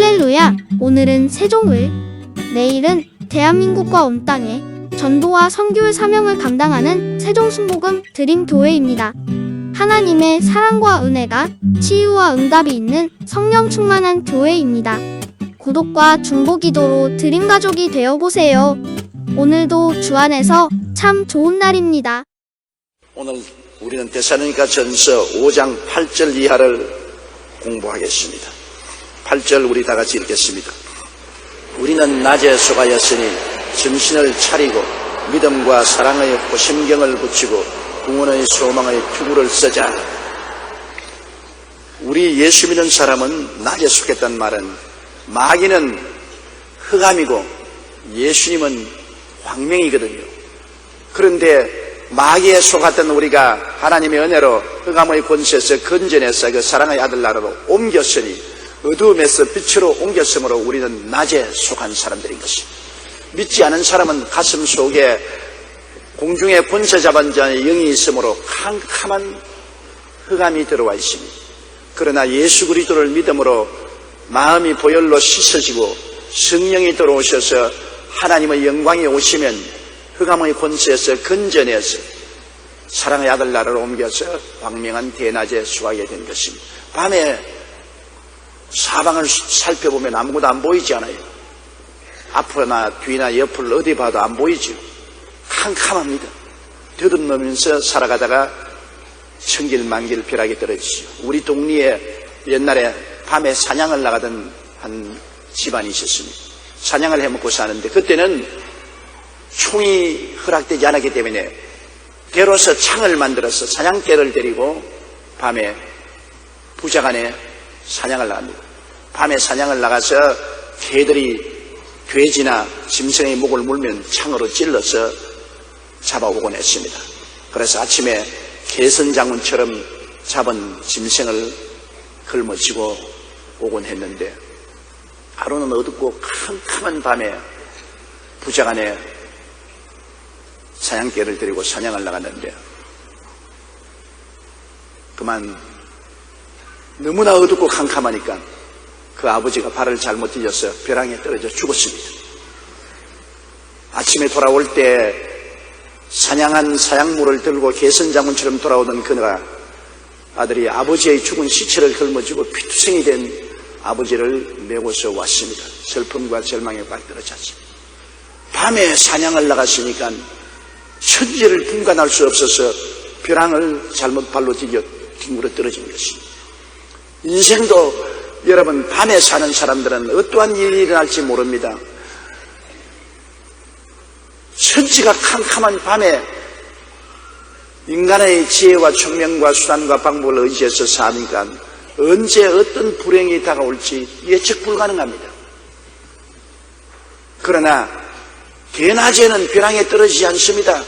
할렐루야! 오늘은 세종을, 내일은 대한민국과 온 땅에 전도와 선교의 사명을 감당하는 세종순복음 드림교회입니다. 하나님의 사랑과 은혜가 치유와 응답이 있는 성령 충만한 교회입니다. 구독과 중보기도로 드림가족이 되어보세요. 오늘도 주 안에서 참 좋은 날입니다. 오늘 우리는 데살로니가 전서 5장 8절 이하를 공부하겠습니다. 8절 우리 다 같이 읽겠습니다. 우리는 낮에 속하였으니 정신을 차리고 믿음과 사랑의 호심경을 붙이고 구원의 소망의 투구를 쓰자. 우리 예수 믿는 사람은 낮에 속했단 말은 마귀는 흑암이고 예수님은 광명이거든요. 그런데 마귀에 속았던 우리가 하나님의 은혜로 흑암의 권세에서 건져내서 그 사랑의 아들 나라로 옮겼으니 어두움에서 빛으로 옮겼으므로 우리는 낮에 속한 사람들인 것입니다. 믿지 않은 사람은 가슴 속에 공중에 권세 잡은 자의 영이 있으므로 캄캄한 흑암이 들어와 있습니다. 그러나 예수 그리스도를 믿음으로 마음이 보혈로 씻어지고 성령이 들어오셔서 하나님의 영광이 오시면 흑암의 권세에서 건져내서 사랑의 아들 나라로 옮겨서 광명한 대낮에 수하게 된 것입니다. 밤에 사방을 살펴보면 아무것도 안 보이지 않아요. 앞이나 뒤나 옆을 어디 봐도 안 보이죠. 캄캄합니다. 더듬으면서 살아가다가 천길만길 벼락이 떨어지죠. 우리 동리에 옛날에 밤에 사냥을 나가던 한 집안이 있었습니다. 사냥을 해먹고 사는데 그때는 총이 허락되지 않았기 때문에 대로서 창을 만들어서 사냥개를 데리고 밤에 부자간에 사냥을 나갑니다. 밤에 사냥을 나가서 개들이 돼지나 짐승의 목을 물면 창으로 찔러서 잡아오곤 했습니다. 그래서 아침에 개선장군처럼 잡은 짐승을 걸머쥐고 오곤 했는데 하루는 어둡고 캄캄한 밤에 부자간에 사냥개를 데리고 사냥을 나갔는데 그만 너무나 어둡고 캄캄하니까 그 아버지가 발을 잘못 디뎌서 벼랑에 떨어져 죽었습니다. 아침에 돌아올 때 사냥한 사냥물을 들고 개선장군처럼 돌아오던 그가 아들이 아버지의 죽은 시체를 걸머쥐고 피투성이 된 아버지를 메고서 왔습니다. 슬픔과 절망에 빠뜨려졌습니다. 밤에 사냥을 나갔으니까 천지를 분간할 수 없어서 벼랑을 잘못 발로 뒹굴어 떨어진 것입니다. 인생도 여러분 밤에 사는 사람들은 어떠한 일이 일어날지 모릅니다. 천지가 캄캄한 밤에 인간의 지혜와 총명과 수단과 방법을 의지해서 사니까 언제 어떤 불행이 다가올지 예측 불가능합니다. 그러나 대낮에는 벼랑에 떨어지지 않습니다.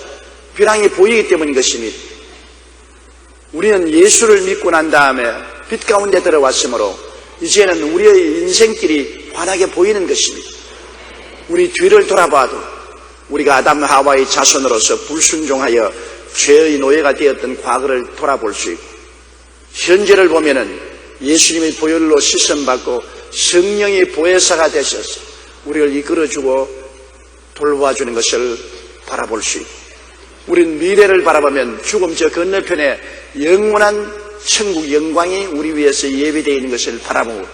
벼랑이 보이기 때문인 것입니다. 우리는 예수를 믿고 난 다음에 빛 가운데 들어왔으므로 이제는 우리의 인생길이 환하게 보이는 것입니다. 우리 뒤를 돌아봐도 우리가 아담 하와의 자손으로서 불순종하여 죄의 노예가 되었던 과거를 돌아볼 수 있고 현재를 보면은 예수님의 보혈로 씻음받고 성령의 보혜사가 되셔서 우리를 이끌어주고 돌봐주는 것을 바라볼 수 있고 우리는 미래를 바라보면 죽음 저 건너편에 영원한 천국 영광이 우리 위해서 예비되어 있는 것을 바라보고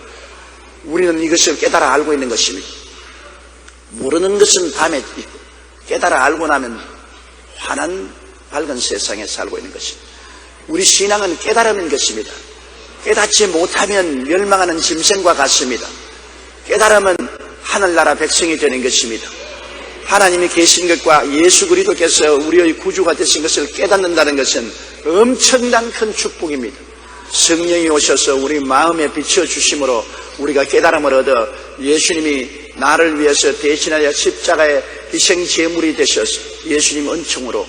우리는 이것을 깨달아 알고 있는 것입니다. 모르는 것은 밤에 있고 깨달아 알고 나면 환한 밝은 세상에 살고 있는 것입니다. 우리 신앙은 깨달음인 것입니다. 깨닫지 못하면 멸망하는 짐승과 같습니다. 깨달음은 하늘나라 백성이 되는 것입니다. 하나님이 계신 것과 예수 그리스도께서 우리의 구주가 되신 것을 깨닫는다는 것은 엄청난 큰 축복입니다. 성령이 오셔서 우리 마음에 비춰주심으로 우리가 깨달음을 얻어 예수님이 나를 위해서 대신하여 십자가의 희생제물이 되셔서 예수님 은총으로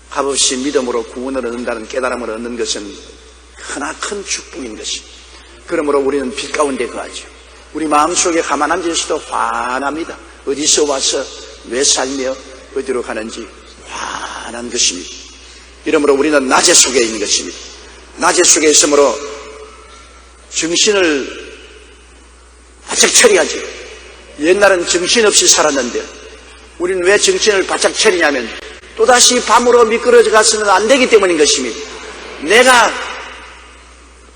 값없이 믿음으로 구원을 얻는다는 깨달음을 얻는 것은 크나큰 축복인 것입니다. 그러므로 우리는 빛 가운데 거하죠. 우리 마음속에 가만 앉아있어도 환합니다. 어디서 와서 왜 살며 어디로 가는지 환한 것입니다. 이러므로 우리는 낮에 속에 있는 것입니다. 낮에 속에 있으므로 정신을 바짝 차려야지. 옛날은 정신없이 살았는데 우리는 왜 정신을 바짝 차리냐면 또다시 밤으로 미끄러져 가서는 안 되기 때문인 것입니다. 내가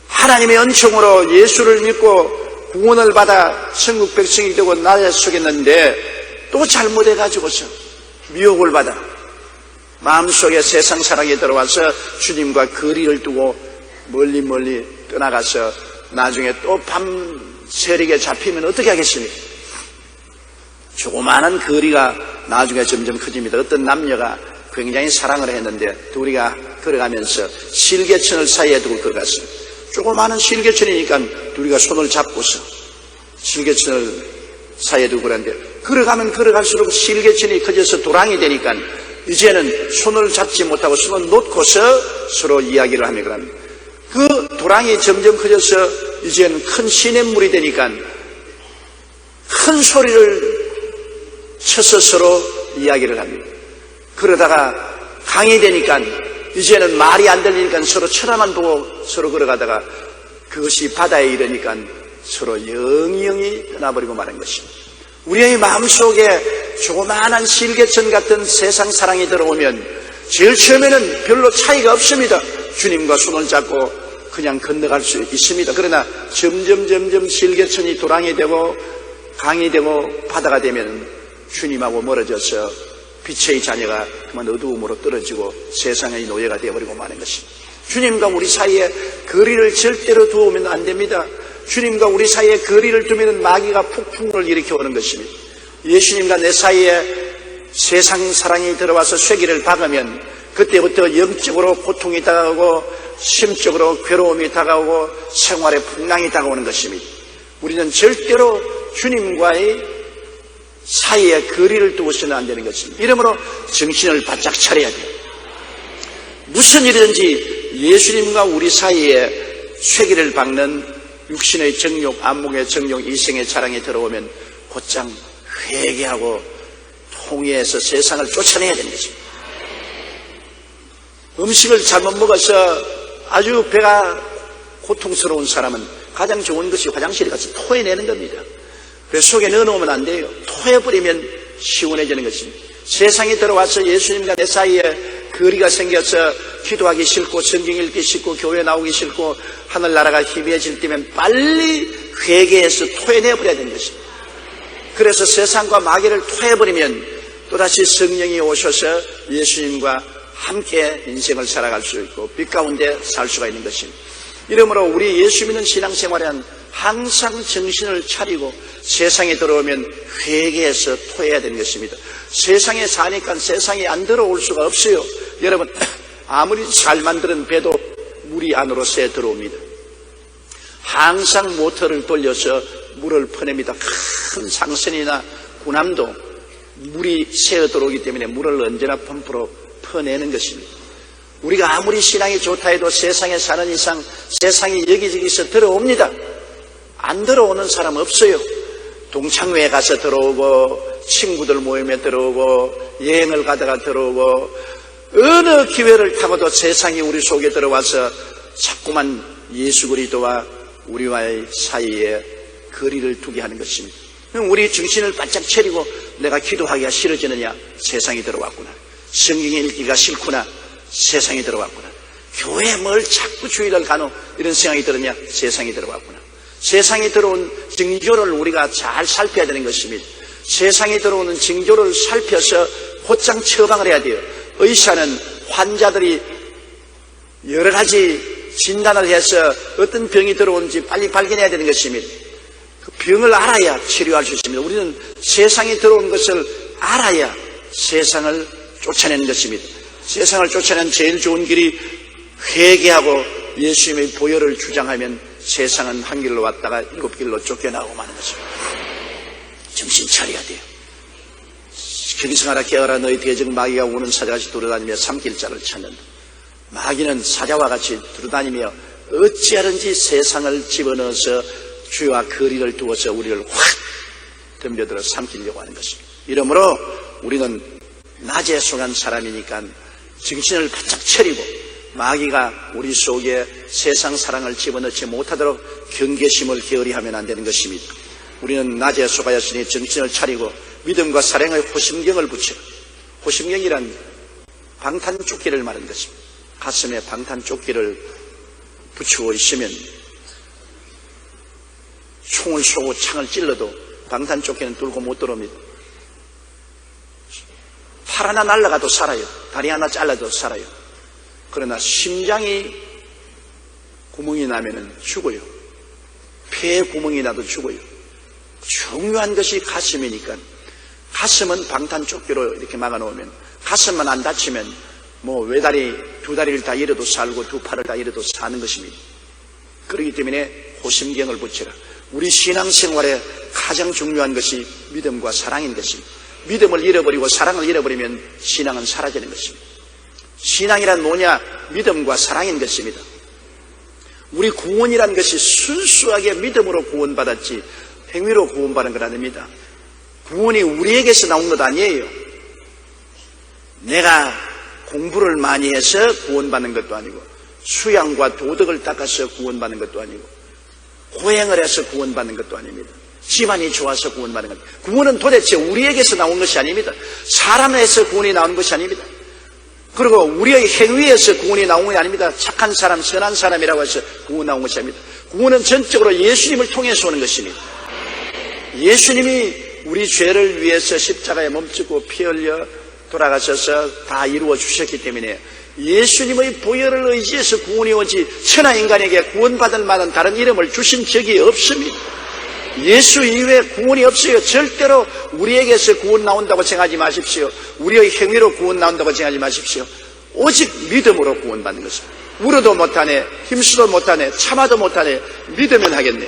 하나님의 은총으로 예수를 믿고 구원을 받아 천국 백성이 되고 나라 속였는데 또 잘못해가지고서 미혹을 받아 마음속에 세상 사랑이 들어와서 주님과 거리를 두고 멀리 떠나가서 나중에 또 밤 세력에 잡히면 어떻게 하겠습니까? 조그마한 거리가 나중에 점점 커집니다. 어떤 남녀가 굉장히 사랑을 했는데 둘이가 걸어가면서 실개천을 사이에 두고 걸어갔어요. 조그마한 실개천이니까 둘이가 손을 잡고서 실개천을 사이에 두고 그러는데 걸어가면 걸어갈수록 실개천이 커져서 도랑이 되니까 이제는 손을 잡지 못하고 손을 놓고서 서로 이야기를 하며 그럽니다. 그 도랑이 점점 커져서 이제는 큰 시냇물이 되니까 큰 소리를 쳐서 서로 이야기를 합니다. 그러다가 강이 되니까 이제는 말이 안 들리니까 서로 쳐다만 보고 서로 걸어가다가 그것이 바다에 이르니까 서로 영영이 떠나버리고 마는 것입니다. 우리의 마음속에 조그마한 실개천 같은 세상 사랑이 들어오면 제일 처음에는 별로 차이가 없습니다. 주님과 손을 잡고 그냥 건너갈 수 있습니다. 그러나 점점 실개천이 도랑이 되고 강이 되고 바다가 되면 주님하고 멀어져서 빛의 자녀가 그만 어두움으로 떨어지고 세상의 노예가 되어버리고 마는 것입니다. 주님과 우리 사이에 거리를 절대로 두면 안 됩니다. 주님과 우리 사이에 거리를 두면 마귀가 폭풍을 일으켜 오는 것입니다. 예수님과 내 사이에 세상 사랑이 들어와서 쇠기를 박으면 그때부터 영적으로 고통이 다가오고 심적으로 괴로움이 다가오고 생활의 풍랑이 다가오는 것입니다. 우리는 절대로 주님과의 사이에 거리를 두고서는 안 되는 것입니다. 이러므로 정신을 바짝 차려야 돼요. 무슨 일이든지 예수님과 우리 사이에 쇠기를 박는 육신의 정욕, 안목의 정욕, 이생의 자랑이 들어오면 곧장 회개하고 통회해서 세상을 쫓아내야 되는 것입니다. 음식을 잘못 먹어서 아주 배가 고통스러운 사람은 가장 좋은 것이 화장실에 가서 토해내는 겁니다. 뱃속에 넣어놓으면 안 돼요. 토해버리면 시원해지는 것입니다. 세상에 들어와서 예수님과 내 사이에 거리가 생겨서 기도하기 싫고 성경 읽기 싫고 교회 나오기 싫고 하늘나라가 희미해질 때면 빨리 회개해서 토해내버려야 되는 것입니다. 그래서 세상과 마귀를 토해버리면 또다시 성령이 오셔서 예수님과 함께 인생을 살아갈 수 있고 빛 가운데 살 수가 있는 것입니다. 이러므로 우리 예수 믿는 신앙생활에는 항상 정신을 차리고 세상에 들어오면 회개해서 토해야 되는 것입니다. 세상에 사니까 세상에 안 들어올 수가 없어요. 여러분 아무리 잘 만드는 배도 물이 안으로 새 들어옵니다. 항상 모터를 돌려서 물을 퍼냅니다. 큰 상선이나 군함도 물이 새어 들어오기 때문에 물을 언제나 펌프로 퍼내는 것입니다. 우리가 아무리 신앙이 좋다 해도 세상에 사는 이상 세상이 여기저기서 들어옵니다. 안 들어오는 사람 없어요. 동창회에 가서 들어오고 친구들 모임에 들어오고 여행을 가다가 들어오고 어느 기회를 타고도 세상이 우리 속에 들어와서 자꾸만 예수 그리스도와 우리와의 사이에 거리를 두게 하는 것입니다. 우리 정신을 바짝 차리고 내가 기도하기가 싫어지느냐? 세상이 들어왔구나. 성경 읽기가 싫구나. 세상이 들어왔구나. 교회에 뭘 자꾸 주의를 가노? 이런 생각이 들었냐? 세상이 들어왔구나. 세상에 들어온 징조를 우리가 잘 살펴야 되는 것입니다. 세상에 들어오는 징조를 살펴서 곧장 처방을 해야 돼요. 의사는 환자들이 여러 가지 진단을 해서 어떤 병이 들어오는지 빨리 발견해야 되는 것입니다. 그 병을 알아야 치료할 수 있습니다. 우리는 세상에 들어온 것을 알아야 세상을 쫓아내는 것입니다. 세상을 쫓아내는 제일 좋은 길이 회개하고 예수님의 보혈을 주장하면 세상은 한 길로 왔다가 7길로 쫓겨나고 마는 것입니다. 정신 차려야 돼요. 경성하라 깨어라 너희 대적 마귀가 우는 사자같이 돌아다니며 삼킬 자를 찾는다. 마귀는 사자와 같이 돌아다니며 어찌하든지 세상을 집어넣어서 주와 거리를 두어서 우리를 확 덤벼들어 삼키려고 하는 것입니다. 이러므로 우리는 낮에 속한 사람이니까 정신을 바짝 차리고 마귀가 우리 속에 세상 사랑을 집어넣지 못하도록 경계심을 게으리하면 안 되는 것입니다. 우리는 낮에 속하였으니 정신을 차리고 믿음과 사랑의 호심경을 붙여. 호심경이란 방탄조끼를 말하는 것입니다. 가슴에 방탄조끼를 붙이고 있으면 총을 쏘고 창을 찔러도 방탄조끼는 뚫고 못 들어옵니다. 팔 하나 날아가도 살아요. 다리 하나 잘라도 살아요. 그러나 심장이 구멍이 나면 죽어요. 폐에 구멍이 나도 죽어요. 중요한 것이 가슴이니까 가슴은 방탄조끼로 이렇게 막아놓으면 가슴만 안 다치면 뭐 외다리 두 다리를 다 잃어도 살고 두 팔을 다 잃어도 사는 것입니다. 그렇기 때문에 호심경을 붙여라. 우리 신앙생활에 가장 중요한 것이 믿음과 사랑인 것입니다. 믿음을 잃어버리고 사랑을 잃어버리면 신앙은 사라지는 것입니다. 신앙이란 뭐냐? 믿음과 사랑인 것입니다. 우리 구원이란 것이 순수하게 믿음으로 구원받았지 행위로 구원받은 건 아닙니다. 구원이 우리에게서 나온 것 아니에요. 내가 공부를 많이 해서 구원받는 것도 아니고 수양과 도덕을 닦아서 구원받는 것도 아니고 고행을 해서 구원받는 것도 아닙니다. 집안이 좋아서 구원받는 것. 구원은 도대체 우리에게서 나온 것이 아닙니다. 사람에서 구원이 나온 것이 아닙니다. 그리고 우리의 행위에서 구원이 나온 것이 아닙니다. 착한 사람, 선한 사람이라고 해서 구원 나온 것이 아닙니다. 구원은 전적으로 예수님을 통해서 오는 것입니다. 예수님이 우리 죄를 위해서 십자가에 몸짓고 피 흘려 돌아가셔서 다 이루어 주셨기 때문에 예수님의 보혈을 의지해서 구원이 오지 천하 인간에게 구원받을 만한 다른 이름을 주신 적이 없습니다. 예수 이외에 구원이 없어요. 절대로 우리에게서 구원 나온다고 생각하지 마십시오. 우리의 행위로 구원 나온다고 생각하지 마십시오. 오직 믿음으로 구원받는 것입니다. 울어도 못하네, 힘쓰도 못하네, 참아도 못하네, 믿으면 하겠네.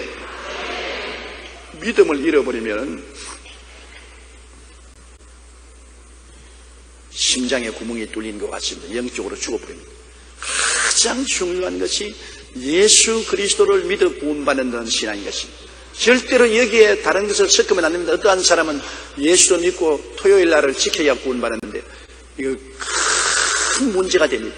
믿음을 잃어버리면 심장에 구멍이 뚫린 것 같습니다. 영적으로 죽어버립니다. 가장 중요한 것이 예수 그리스도를 믿어 구원받는 신앙인 것입니다. 절대로 여기에 다른 것을 섞으면 안 됩니다. 어떠한 사람은 예수도 믿고 토요일 날을 지켜야 구원받았는데 이거 큰 문제가 됩니다.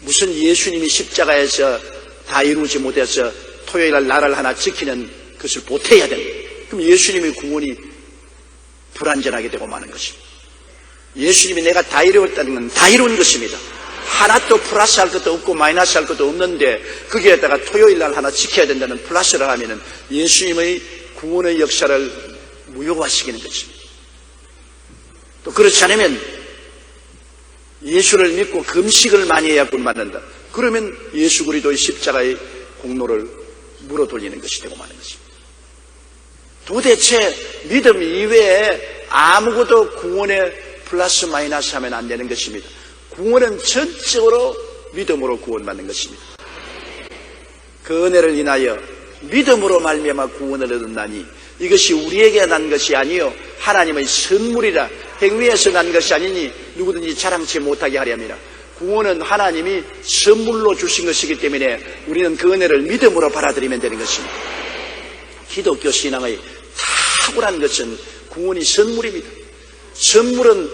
무슨 예수님이 십자가에서 다 이루지 못해서 토요일 날 나를 하나 지키는 것을 보태야 됩니다. 그럼 예수님의 구원이 불완전하게 되고 마는 것입니다. 예수님이 내가 다 이루었다는 건 다 이룬 것입니다. 하나도 플러스 할 것도 없고 마이너스 할 것도 없는데 거기에다가 토요일 날 하나 지켜야 된다는 플러스를 하면은 예수님의 구원의 역사를 무효화시키는 것입니다. 또 그렇지 않으면 예수를 믿고 금식을 많이 해야 구원받는다. 그러면 예수 그리스도의 십자가의 공로를 물어 돌리는 것이 되고 마는 것입니다. 도대체 믿음 이외에 아무것도 구원에 플러스 마이너스 하면 안 되는 것입니다. 구원은 전적으로 믿음으로 구원받는 것입니다. 그 은혜를 인하여 믿음으로 말미암아 구원을 얻었나니 이것이 우리에게 난 것이 아니요 하나님의 선물이라. 행위에서 난 것이 아니니 누구든지 자랑치 못하게 하렵니다. 구원은 하나님이 선물로 주신 것이기 때문에 우리는 그 은혜를 믿음으로 받아들이면 되는 것입니다. 기독교 신앙의 탁월한 것은 구원이 선물입니다. 선물은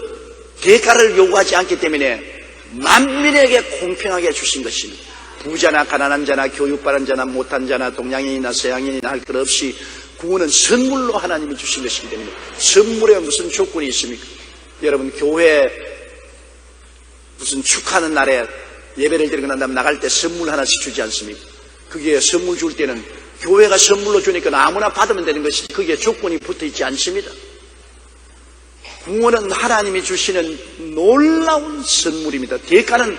대가를 요구하지 않기 때문에 만민에게 공평하게 주신 것입니다. 부자나 가난한 자나 교육받은 자나 못한 자나 동양인이나 서양인이나 할 것 없이 구원은 선물로 하나님이 주신 것이기 때문에 선물에 무슨 조건이 있습니까? 여러분 교회 무슨 축하하는 날에 예배를 드리고 난 다음에 나갈 때 선물 하나씩 주지 않습니까? 그게 선물 줄 때는 교회가 선물로 주니까 아무나 받으면 되는 것이 그게 조건이 붙어 있지 않습니다. 구원은 하나님이 주시는 놀라운 선물입니다. 대가는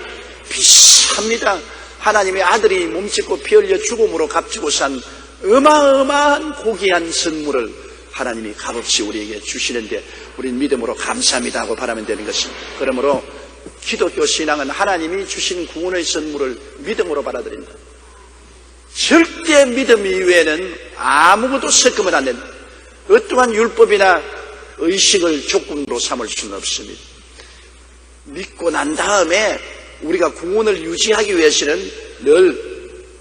비쌉니다. 하나님의 아들이 몸짓고 피 흘려 죽음으로 값지고 산 어마어마한 고귀한 선물을 하나님이 값없이 우리에게 주시는데 우리는 믿음으로 감사합니다 하고 바라면 되는 것입니다. 그러므로 기독교 신앙은 하나님이 주신 구원의 선물을 믿음으로 받아들인다. 절대 믿음 이외에는 아무것도 섞으면 안 된다. 어떠한 율법이나 의식을 조건으로 삼을 수는 없습니다. 믿고 난 다음에 우리가 구원을 유지하기 위해서는 늘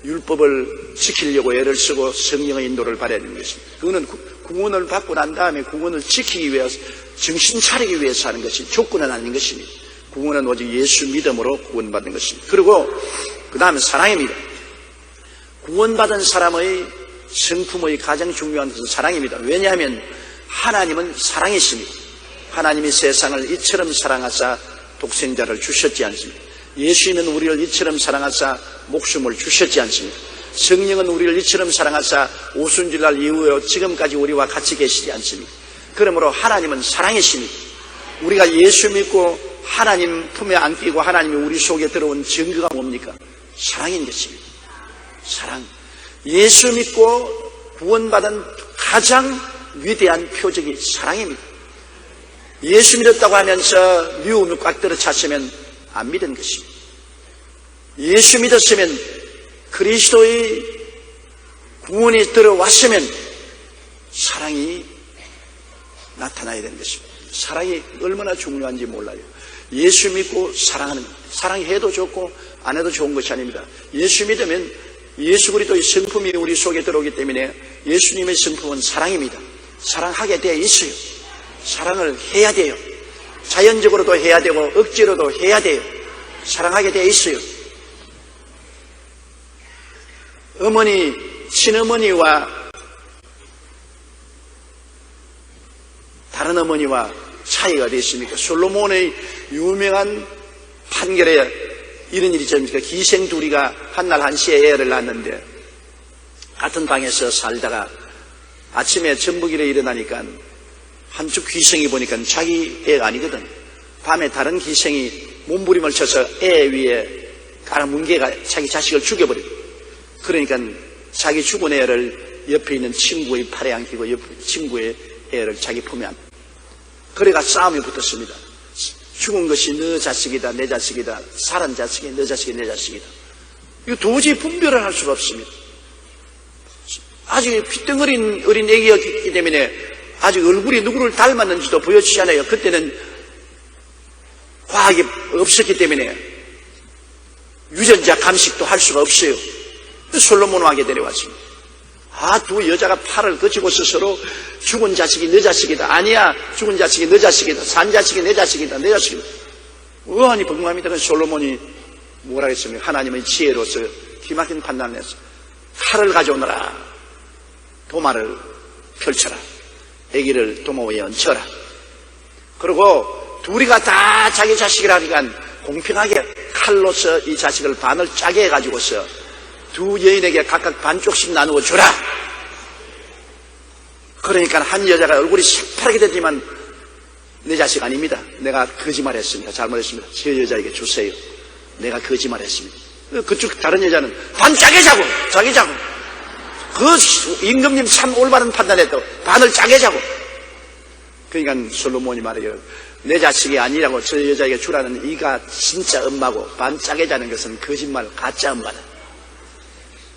율법을 지키려고 애를 쓰고 성령의 인도를 받아야 되는 것입니다. 그거는 구원을 받고 난 다음에 구원을 지키기 위해서 정신 차리기 위해서 하는 것이 조건은 아닌 것입니다. 구원은 오직 예수 믿음으로 구원받는 것입니다. 그리고 그 다음에 사랑입니다. 구원받은 사람의 성품의 가장 중요한 것은 사랑입니다. 왜냐하면 하나님은 사랑이십니다. 하나님이 세상을 이처럼 사랑하사 독생자를 주셨지 않습니까? 예수님은 우리를 이처럼 사랑하사 목숨을 주셨지 않습니까? 성령은 우리를 이처럼 사랑하사 오순절날 이후에 지금까지 우리와 같이 계시지 않습니까? 그러므로 하나님은 사랑이십니다. 우리가 예수 믿고 하나님 품에 안기고 하나님이 우리 속에 들어온 증거가 뭡니까? 사랑인 것입니다. 사랑. 예수 믿고 구원받은 가장 위대한 표적이 사랑입니다. 예수 믿었다고 하면서 미움을 꽉 들어찼으면 안 믿은 것입니다. 예수 믿었으면 그리스도의 구원이 들어왔으면 사랑이 나타나야 되는 것입니다. 사랑이 얼마나 중요한지 몰라요. 예수 믿고 사랑하는, 사랑해도 좋고 안 해도 좋은 것이 아닙니다. 예수 믿으면 예수 그리스도의 성품이 우리 속에 들어오기 때문에 예수님의 성품은 사랑입니다. 사랑하게 되어 있어요. 사랑을 해야 돼요. 자연적으로도 해야 되고 억지로도 해야 돼요. 사랑하게 되어 있어요. 어머니, 친어머니와 다른 어머니와 차이가 어디 있습니까? 솔로몬의 유명한 판결에 이런 일이 있습니까? 기생 둘이가 한날 한시에 애를 낳았는데 같은 방에서 살다가 아침에 전부기를 일어나니까 한쪽 기생이 보니까 자기 애가 아니거든. 밤에 다른 기생이 몸부림을 쳐서 애 위에 깔아뭉개가 자기 자식을 죽여버리고, 그러니까 자기 죽은 애를 옆에 있는 친구의 팔에 안기고 옆 친구의 애를 자기 품에 안고, 그래가 싸움이 붙었습니다. 죽은 것이 너 자식이다, 내 자식이다. 살은 자식이 너 자식이 내 자식이다. 이거 도저히 분별을 할 수가 없습니다. 아직 핏덩어린 어린 애기였기 때문에 아직 얼굴이 누구를 닮았는지도 보여주지 않아요. 그때는 과학이 없었기 때문에 유전자 감식도 할 수가 없어요. 솔로몬 왕에 데려왔습니다. 두 여자가 팔을 거치고서 서로 죽은 자식이 너 자식이다. 아니야, 죽은 자식이 너 자식이다. 산 자식이 내 자식이다. 내 자식이다. 의안이 분명합니다. 그 솔로몬이 뭐라 했습니까? 하나님의 지혜로서 기막힌 판단을 했어. 칼을 가져오너라. 도마를 펼쳐라. 아기를 도마 위에 얹혀라. 그리고 둘이가 다 자기 자식이라니까 공평하게 칼로서 이 자식을 반을 짜게 해가지고서 두 여인에게 각각 반쪽씩 나누어 주라. 그러니까 한 여자가 얼굴이 새파랗게 됐지만 내 자식 아닙니다. 내가 거짓말했습니다. 잘못했습니다. 저 여자에게 주세요. 내가 거짓말했습니다. 그쪽 다른 여자는 반 짜게 자고 자기 자고. 그 임금님 참 올바른 판단했다고 반을 짜게 자고. 그러니까 솔로몬이 말해요. 내 자식이 아니라고 저 여자에게 주라는 이가 진짜 엄마고 반 짜게 자는 것은 거짓말 가짜 엄마다.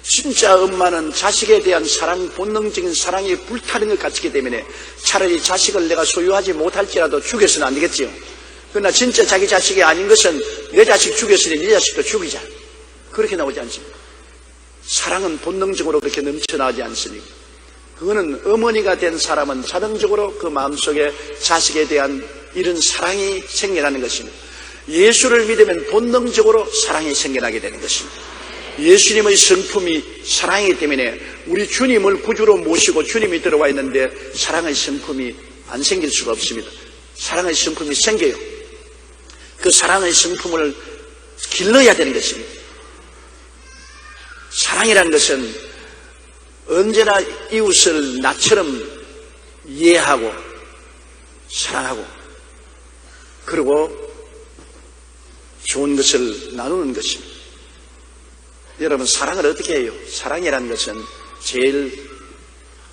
진짜 엄마는 자식에 대한 사랑, 본능적인 사랑이 불타는 것 같기 때문에 차라리 자식을 내가 소유하지 못할지라도 죽여서는 안 되겠지요. 그러나 진짜 자기 자식이 아닌 것은 내 자식 죽였으니 네 자식도 죽이자. 그렇게 나오지 않습니까? 사랑은 본능적으로 그렇게 넘쳐나오지 않습니까? 그거는 어머니가 된 사람은 자동적으로 그 마음속에 자식에 대한 이런 사랑이 생겨나는 것입니다. 예수를 믿으면 본능적으로 사랑이 생겨나게 되는 것입니다. 예수님의 성품이 사랑이기 때문에 우리 주님을 구주로 모시고 주님이 들어와 있는데 사랑의 성품이 안 생길 수가 없습니다. 사랑의 성품이 생겨요. 그 사랑의 성품을 길러야 되는 것입니다. 사랑이라는 것은 언제나 이웃을 나처럼 이해하고 사랑하고 그리고 좋은 것을 나누는 것입니다. 여러분, 사랑을 어떻게 해요? 사랑이라는 것은 제일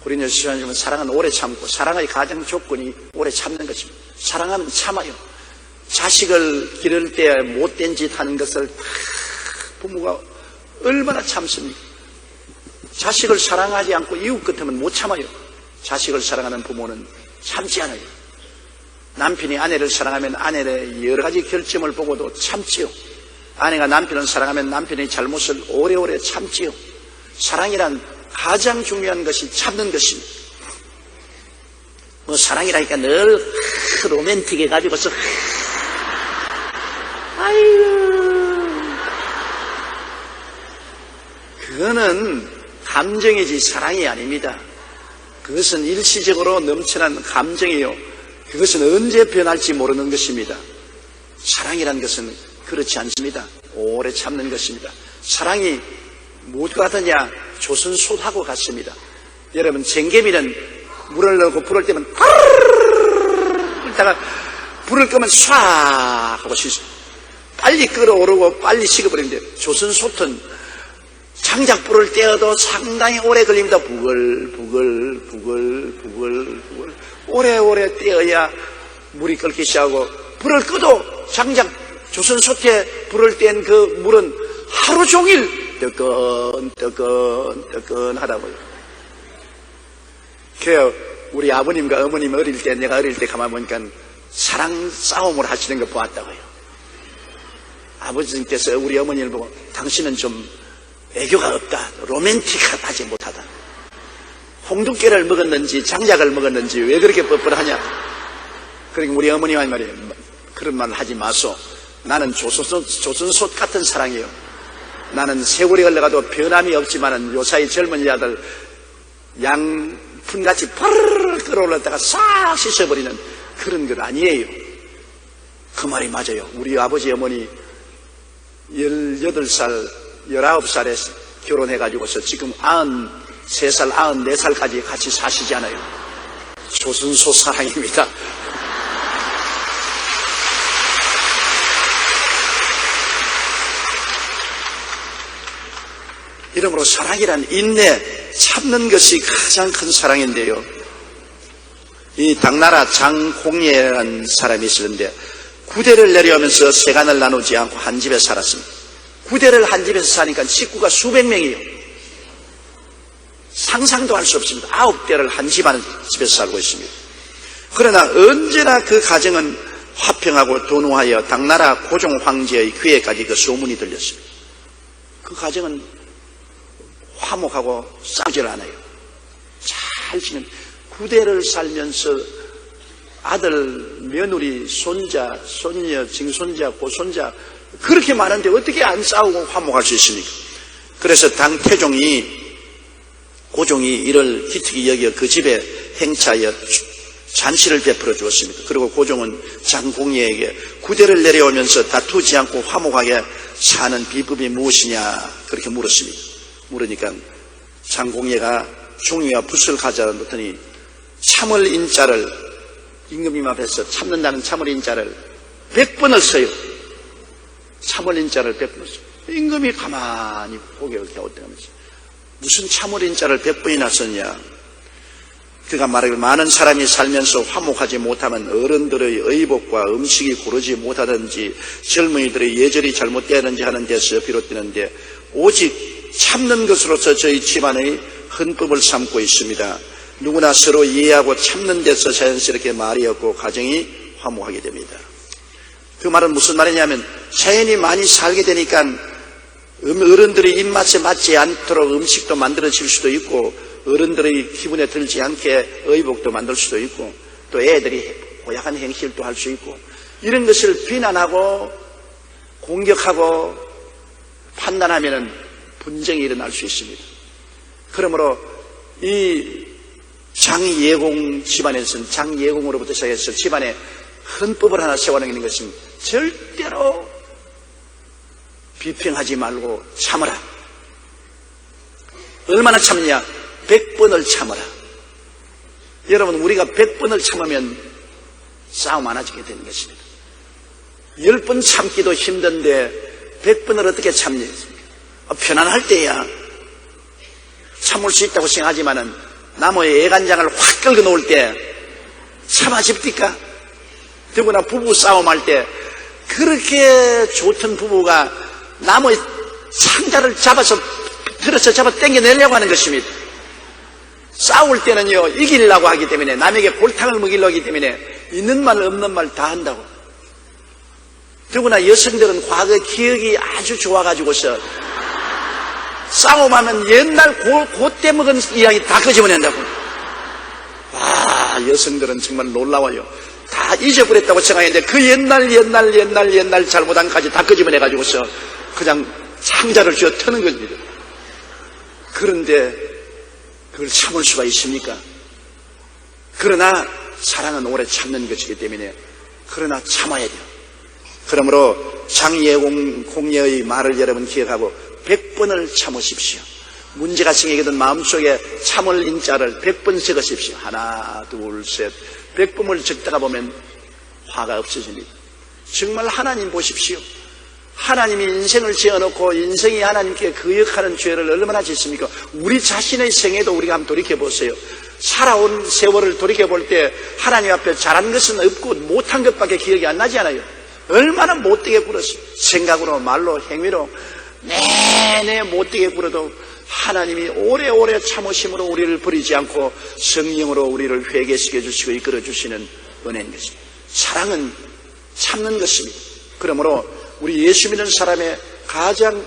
고린도서 12장에 보면 사랑은 오래 참고 사랑의 가장 조건이 오래 참는 것입니다. 사랑하면 참아요. 자식을 기를 때 못된 짓 하는 것을 부모가 얼마나 참습니까? 자식을 사랑하지 않고 이웃 같으면 못 참아요. 자식을 사랑하는 부모는 참지 않아요. 남편이 아내를 사랑하면 아내의 여러 가지 결점을 보고도 참지요. 아내가 남편을 사랑하면 남편의 잘못을 오래오래 참지요. 사랑이란 가장 중요한 것이 참는 것입니다. 사랑이라니까 늘 로맨틱해 가지고서 아이고, 그거는 감정이지 사랑이 아닙니다. 그것은 일시적으로 넘쳐난 감정이요. 그것은 언제 변할지 모르는 것입니다. 사랑이란 것은 그렇지 않습니다. 오래 참는 것입니다. 사랑이 무엇과 같으냐? 조선솥하고 같습니다. 여러분, 쟁개미는 물을 넣고 불을 떼면 이따가 불을 끄면 쏴 하고 빨리 끓어오르고 빨리 식어버리는데, 조선솥은 장작 불을 떼어도 상당히 오래 걸립니다. 부글 오래오래 떼어야 물이 끓기 시작하고, 불을 꺼도 장작 조선솥에 불을 뗀 그 물은 하루 종일 뜨끈하다고요. 그래요. 우리 아버님과 어머님 어릴 때, 내가 어릴 때 가만 보니까 사랑 싸움을 하시는 거 보았다고요. 아버지께서 우리 어머니를 보고, 당신은 좀 애교가 없다, 로맨틱하지 못하다, 홍두깨를 먹었는지 장작을 먹었는지 왜 그렇게 뻔뻔하냐. 그러니까 우리 어머니가 말이에요, 그런 말 하지 마소. 나는 조선솥 같은 사랑이에요. 나는 세월이 흘러가도 변함이 없지만은 요사이 젊은 여자들 양푼같이 파르르 끌어올랐다가 싹 씻어버리는 그런 것 아니에요. 그 말이 맞아요. 우리 아버지 어머니 18살 19살에 결혼해가지고서 지금 93살 94살까지 같이 사시잖아요. 조선소 사랑입니다. 이러므로 사랑이란 인내, 참는 것이 가장 큰 사랑인데요. 이 당나라 장공예라는 사람이 있었는데, 구대를 내려오면서 세간을 나누지 않고 한 집에 살았습니다. 구대를 한 집에서 사니까 식구가 수백 명이에요. 상상도 할 수 없습니다. 9대를 한 집에서 살고 있습니다. 그러나 언제나 그 가정은 화평하고 돈우하여 당나라 고종 황제의 귀에까지 그 소문이 들렸습니다. 그 가정은 화목하고 싸우질 않아요. 잘 지는, 구대를 살면서 아들, 며느리, 손자, 손녀, 증손자, 고손자 그렇게 많은데 어떻게 안 싸우고 화목할 수 있습니까? 그래서 당 태종이, 고종이 이를 기특히 여겨 그 집에 행차하여 잔치를 베풀어 주었습니다. 그리고 고종은 장공예에게 구대를 내려오면서 다투지 않고 화목하게 사는 비법이 무엇이냐 그렇게 물었습니다. 물으니까 장공예가 종이와 붓을 가져다더니 참을 인자를, 임금님 앞에서 참는다는 참을 인자를 100번을 써요. 참을 인자를 100번을 써요. 임금이 가만히 고개를 갸웃대면서 무슨 참을 인자를 100번이나 썼냐. 그가 말하기를, 많은 사람이 살면서 화목하지 못하면 어른들의 의복과 음식이 고르지 못하든지 젊은이들의 예절이 잘못되는지 하는 데서 비롯되는데, 오직 참는 것으로서 저희 집안의 헌법을 삼고 있습니다. 누구나 서로 이해하고 참는 데서 자연스럽게 말이 없고 가정이 화목하게 됩니다. 그 말은 무슨 말이냐면, 자연이 많이 살게 되니까 어른들의 입맛에 맞지 않도록 음식도 만들어질 수도 있고, 어른들의 기분에 들지 않게 의복도 만들 수도 있고, 또 애들이 고약한 행실도 할 수 있고, 이런 것을 비난하고 공격하고 판단하면 분쟁이 일어날 수 있습니다. 그러므로 이 장예공 집안에서는, 장예공으로부터 시작해서 집안에 헌법을 하나 세워놓는 것은 절대로 비평하지 말고 참으라. 얼마나 참느냐? 100번을 참으라. 여러분, 우리가 100번을 참으면 싸움 안 하게 되는 것입니다. 10번 참기도 힘든데 100번을 어떻게 참니? 편안할 때야 참을 수 있다고 생각하지만은 나무에 애간장을 확 긁어 놓을 때 참아집니까? 더구나 부부 싸움할 때 그렇게 좋던 부부가 나무에 상자를 들어서 잡아 당겨내려고 하는 것입니다. 싸울 때는요, 이기려고 하기 때문에, 남에게 골탕을 먹이려고 하기 때문에 있는 말 없는 말 다 한다고. 더구나 여성들은 과거 기억이 아주 좋아가지고서 싸움하면 옛날 그때 먹은 이야기 다 끄집어낸다고. 와, 여성들은 정말 놀라워요. 다 잊어버렸다고 생각했는데 그 옛날 잘못한 까지 다 끄집어내가지고서 그냥 상자를 쥐어 터는 겁니다. 그런데 그걸 참을 수가 있습니까? 그러나 사랑은 오래 참는 것이기 때문에 그러나 참아야 돼요. 그러므로 장예공예의 말을 여러분 기억하고 100번을 참으십시오. 문제가 생기거든 마음속에 참을 인자를 100번 적으십시오. 하나, 둘, 셋. 100번을 적다가 보면 화가 없어집니다. 정말 하나님 보십시오. 하나님이 인생을 지어놓고 인생이 하나님께 거역하는 죄를 얼마나 짓습니까? 우리 자신의 생애도 우리가 한번 돌이켜보세요. 살아온 세월을 돌이켜볼 때 하나님 앞에 잘한 것은 없고 못한 것밖에 기억이 안 나지 않아요? 얼마나 못되게 굴었어요. 생각으로 말로 행위로 내내 못되게 굴어도 하나님이 오래오래 참으심으로 우리를 버리지 않고 성령으로 우리를 회개시켜 주시고 이끌어 주시는 은혜인 것입니다. 사랑은 참는 것입니다. 그러므로 우리 예수 믿는 사람의 가장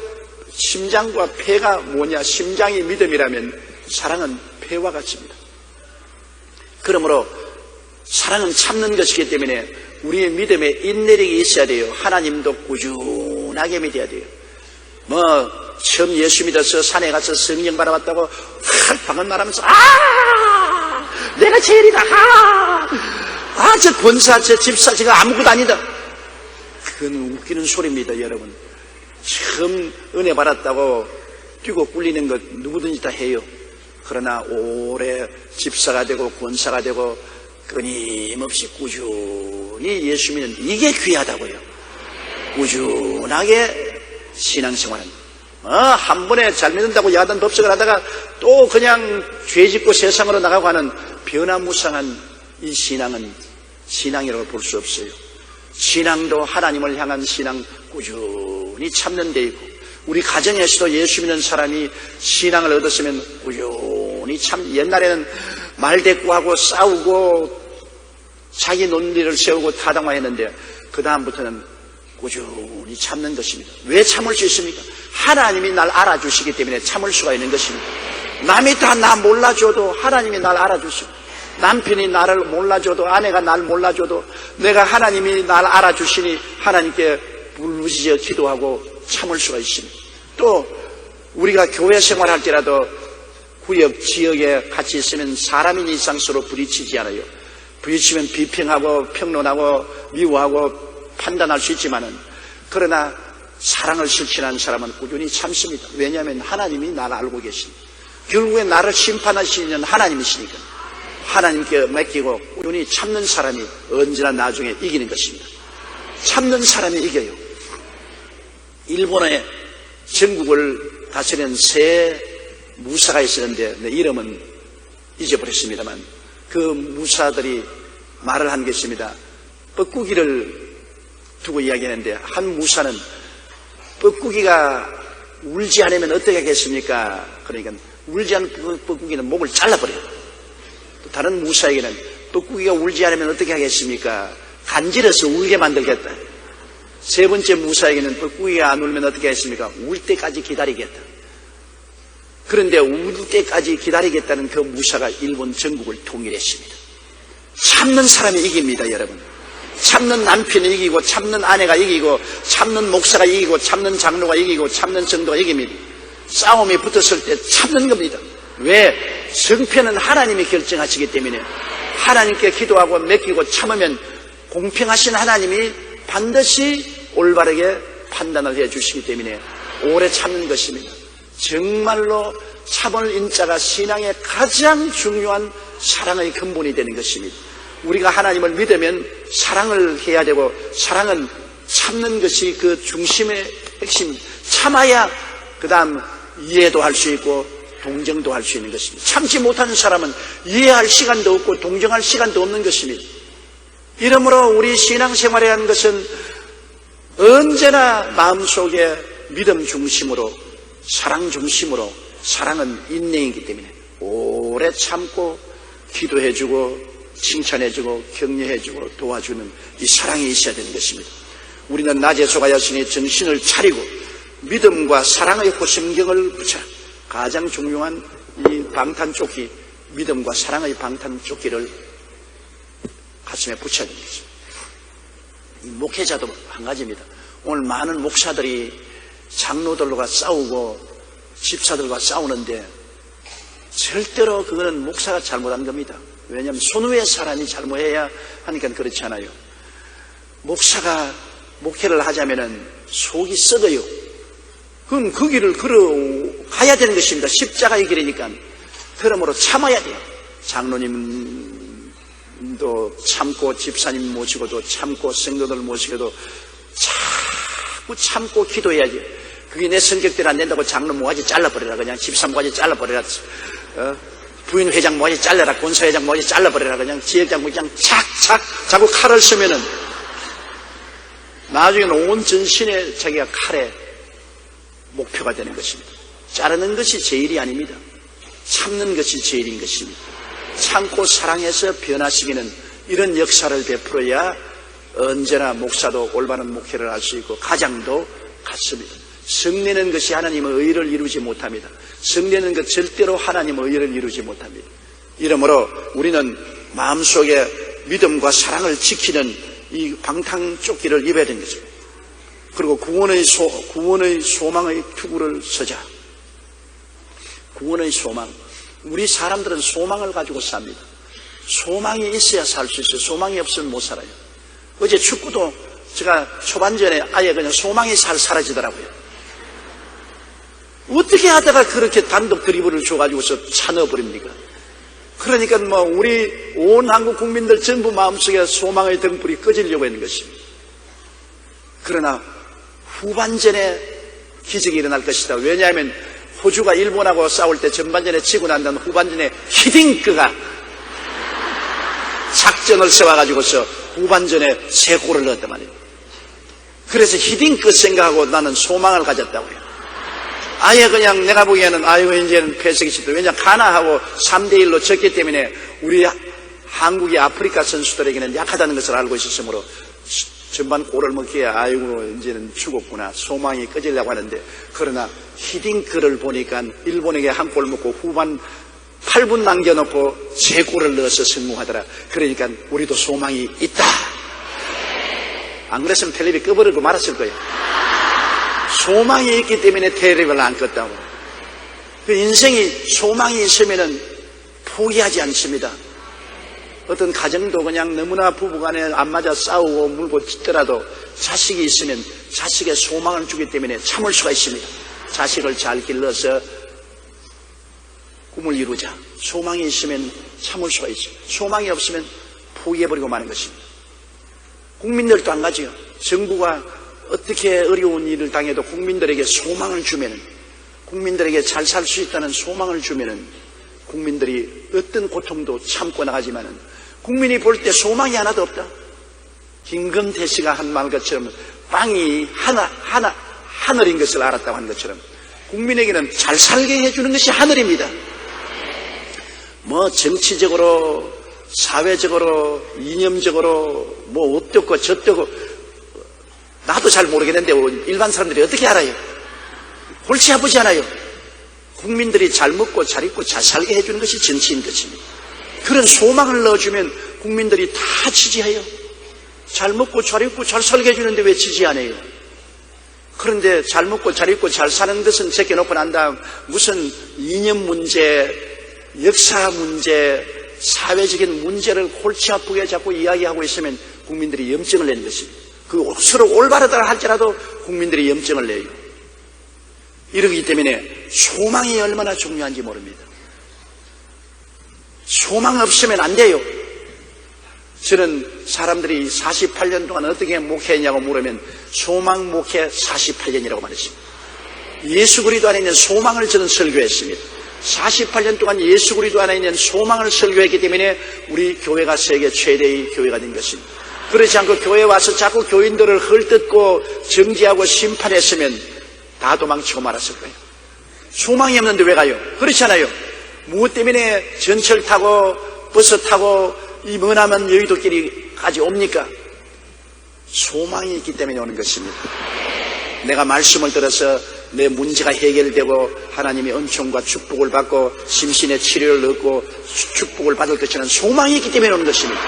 심장과 폐가 뭐냐? 심장이 믿음이라면 사랑은 폐와 같습니다. 그러므로 사랑은 참는 것이기 때문에 우리의 믿음에 인내력이 있어야 돼요. 하나님도 꾸준하게 믿어야 돼요. 처음 예수 믿어서 산에 가서 성령 받아봤다고 방언 말하면서 내가 제일이다. 저 권사, 저 집사, 제가 아무것도 아니다. 그건 웃기는 소리입니다, 여러분. 처음 은혜 받았다고 뛰고 꿀리는 것 누구든지 다 해요. 그러나 오래 집사가 되고 권사가 되고 끊임없이 꾸준히 예수 믿는 이게 귀하다고요. 꾸준하게 신앙생활은 한 번에 잘 믿는다고 야단 법석을 하다가 또 그냥 죄 짓고 세상으로 나가고 하는 변화무쌍한 이 신앙은 신앙이라고 볼 수 없어요. 신앙도 하나님을 향한 신앙 꾸준히 참는 데 있고, 우리 가정에서도 예수 믿는 사람이 신앙을 얻었으면 꾸준히 옛날에는 말대꾸하고 싸우고 자기 논리를 세우고 타당화했는데 그 다음부터는 꾸준히 참는 것입니다. 왜 참을 수 있습니까? 하나님이 날 알아주시기 때문에 참을 수가 있는 것입니다. 남이 다 나 몰라줘도 하나님이 날 알아주시고, 남편이 나를 몰라줘도, 아내가 날 몰라줘도 내가 하나님이 날 알아주시니 하나님께 부르짖어 기도하고 참을 수가 있습니다. 또 우리가 교회 생활할 때라도 구역, 지역에 같이 있으면 사람인 이상 서로 부딪히지 않아요. 부딪히면 비평하고 평론하고 미워하고 판단할 수 있지만은, 그러나 사랑을 실천하는 사람은 꾸준히 참습니다. 왜냐하면 하나님이 나를 알고 계십니다. 결국에 나를 심판하시는 하나님이시니까 하나님께 맡기고 꾸준히 참는 사람이 언제나 나중에 이기는 것입니다. 참는 사람이 이겨요. 일본의 전국을 다스리는 새 무사가 있었는데 내 이름은 잊어버렸습니다만 그 무사들이 말을 한 게 있습니다. 뻐꾸기를 두고 이야기하는데 한 무사는 뻐꾸기가 울지 않으면 어떻게 하겠습니까? 그러니까 울지 않는 뻐꾸기는 목을 잘라버려요. 또 다른 무사에게는 뻐꾸기가 울지 않으면 어떻게 하겠습니까? 간지러서 울게 만들겠다. 세 번째 무사에게는 뻐꾸기가 안 울면 어떻게 하겠습니까? 울 때까지 기다리겠다. 그런데 울 때까지 기다리겠다는 그 무사가 일본 전국을 통일했습니다. 참는 사람이 이깁니다, 여러분. 참는 남편이 이기고, 참는 아내가 이기고, 참는 목사가 이기고, 참는 장로가 이기고, 참는 성도가 이깁니다. 싸움이 붙었을 때 참는 겁니다. 왜? 성패는 하나님이 결정하시기 때문에 하나님께 기도하고 맡기고 참으면 공평하신 하나님이 반드시 올바르게 판단을 해주시기 때문에 오래 참는 것입니다. 정말로 참을 인자가 신앙의 가장 중요한 사랑의 근본이 되는 것입니다. 우리가 하나님을 믿으면 사랑을 해야 되고, 사랑은 참는 것이 그 중심의 핵심입니다. 참아야 그 다음 이해도 할 수 있고 동정도 할 수 있는 것입니다. 참지 못하는 사람은 이해할 시간도 없고 동정할 시간도 없는 것입니다. 이러므로 우리 신앙생활에 하는 것은 언제나 마음속에 믿음 중심으로, 사랑 중심으로, 사랑은 인내이기 때문에 오래 참고 기도해주고 칭찬해주고 격려해주고 도와주는 이 사랑이 있어야 되는 것입니다. 우리는 낮에 속하였으니 정신을 차리고 믿음과 사랑의 호심경을 붙여, 가장 중요한 이 방탄조끼, 믿음과 사랑의 방탄조끼를 가슴에 붙여야 되는 것입니다. 이 목회자도 한 가지입니다. 오늘 많은 목사들이 장로들과 싸우고 집사들과 싸우는데 절대로 그거는 목사가 잘못한 겁니다. 왜냐하면 손 위에 사람이 잘못해야 하니까 그렇잖아요. 목사가 목회를 하자면은 속이 썩어요. 그건 그 길을 걸어가야 되는 것입니다. 십자가의 길이니까. 그러므로 참아야 돼요. 장로님도 참고, 집사님 모시고도 참고, 성도들 모시고도 자꾸 참고 기도해야지. 그게 내 성격대로 안 된다고 장로 모가지 잘라버려라. 그냥 집사 모가지 잘라버려라. 부인 회장 모가지 잘라라. 권사 회장 모가지 잘라버려라. 그냥 지역장 모가지 그냥 착착 자꾸 칼을 쓰면은 나중에는 온 전신에 자기가 칼에 목표가 되는 것입니다. 자르는 것이 제일이 아닙니다. 참는 것이 제일인 것입니다. 참고 사랑해서 변화시키는 이런 역사를 베풀어야 언제나 목사도 올바른 목회를 할 수 있고 가장도 같습니다. 성내는 것이 하나님의 의를 이루지 못합니다. 성내는 것 절대로 하나님의 의를 이루지 못합니다. 이러므로 우리는 마음속에 믿음과 사랑을 지키는 이 방탕조끼를 입어야 되는 거죠. 그리고 구원의 소망의 투구를 서자. 구원의 소망. 우리 사람들은 소망을 가지고 삽니다. 소망이 있어야 살 수 있어요. 소망이 없으면 못 살아요. 어제 축구도 제가 초반전에 아예 그냥 소망이 사라지더라고요. 어떻게 하다가 그렇게 단독 드리블을 줘가지고서 차 넣어버립니까? 그러니까 우리 온 한국 국민들 전부 마음속에 소망의 등불이 꺼지려고 하는 것입니다. 그러나 후반전에 기적이 일어날 것이다. 왜냐하면 호주가 일본하고 싸울 때 전반전에 지고 난 다음 후반전에 히딩크가 작전을 세워가지고서 후반전에 3골을 넣었단 말이에요. 그래서 히딩크 생각하고 나는 소망을 가졌다고요. 아예 그냥 내가 보기에는 이제는 패색이 싶다. 왜냐하면 가나하고 3대1로 졌기 때문에 우리 한국의 아프리카 선수들에게는 약하다는 것을 알고 있었으므로 전반 골을 먹기에 이제는 죽었구나. 소망이 꺼지려고 하는데, 그러나 히딩크를 보니까 일본에게 한 골 먹고 후반 8분 남겨놓고 3골을 넣어서 성공하더라. 그러니까 우리도 소망이 있다. 안 그랬으면 텔레비 꺼버리고 말았을 거예요. 소망이 있기 때문에 텔레비를 안 껐다고. 그 인생이 소망이 있으면은 포기하지 않습니다. 어떤 가정도 그냥 너무나 부부간에 안 맞아 싸우고 물고 찢더라도 자식이 있으면 자식의 소망을 주기 때문에 참을 수가 있습니다. 자식을 잘 길러서 꿈을 이루자. 소망이 있으면 참을 수가 있습니다. 소망이 없으면 포기해버리고 마는 것입니다. 국민들도 안 가지요. 정부가 어떻게 어려운 일을 당해도 국민들에게 소망을 주면은, 국민들에게 잘 살 수 있다는 소망을 주면은 국민들이 어떤 고통도 참고 나가지만은 국민이 볼 때 소망이 하나도 없다. 김금태 씨가 한 말 것처럼 빵이 하늘인 것을 알았다고 하는 것처럼 국민에게는 잘 살게 해주는 것이 하늘입니다. 정치적으로, 사회적으로, 이념적으로 어떻고 저떻고 나도 잘 모르겠는데 일반 사람들이 어떻게 알아요? 골치 아프지 않아요? 국민들이 잘 먹고 잘 입고 잘 살게 해주는 것이 정치인 것입니다. 그런 소망을 넣어주면 국민들이 다 지지해요. 잘 먹고 잘 입고 잘 살게 해주는데 왜 지지 안 해요? 그런데 잘 먹고 잘 입고 잘 사는 것은 제껴놓고 난 다음 무슨 이념 문제, 역사 문제, 사회적인 문제를 골치 아프게 자꾸 이야기하고 있으면 국민들이 염증을 내는 것입니다. 그 서로 올바르다 할지라도 국민들이 염증을 내요. 이러기 때문에 소망이 얼마나 중요한지 모릅니다. 소망 없으면 안 돼요. 저는 사람들이 48년 동안 어떻게 목회했냐고 물으면 소망 목회 48년이라고 말했습니다. 예수 그리스도 안에 있는 소망을 저는 설교했습니다. 48년 동안 예수 그리스도 안에 있는 소망을 설교했기 때문에 우리 교회가 세계 최대의 교회가 된 것입니다. 그렇지 않고 교회에 와서 자꾸 교인들을 헐뜯고 정지하고 심판했으면 다 도망치고 말았을 거예요. 소망이 없는데 왜 가요? 그렇잖아요. 무엇 때문에 전철 타고 버스 타고 이 머나먼 여의도길까지 옵니까? 소망이 있기 때문에 오는 것입니다. 내가 말씀을 들어서 내 문제가 해결되고 하나님의 은총과 축복을 받고 심신의 치료를 얻고 축복을 받을 것이라는 소망이 있기 때문에 오는 것입니다.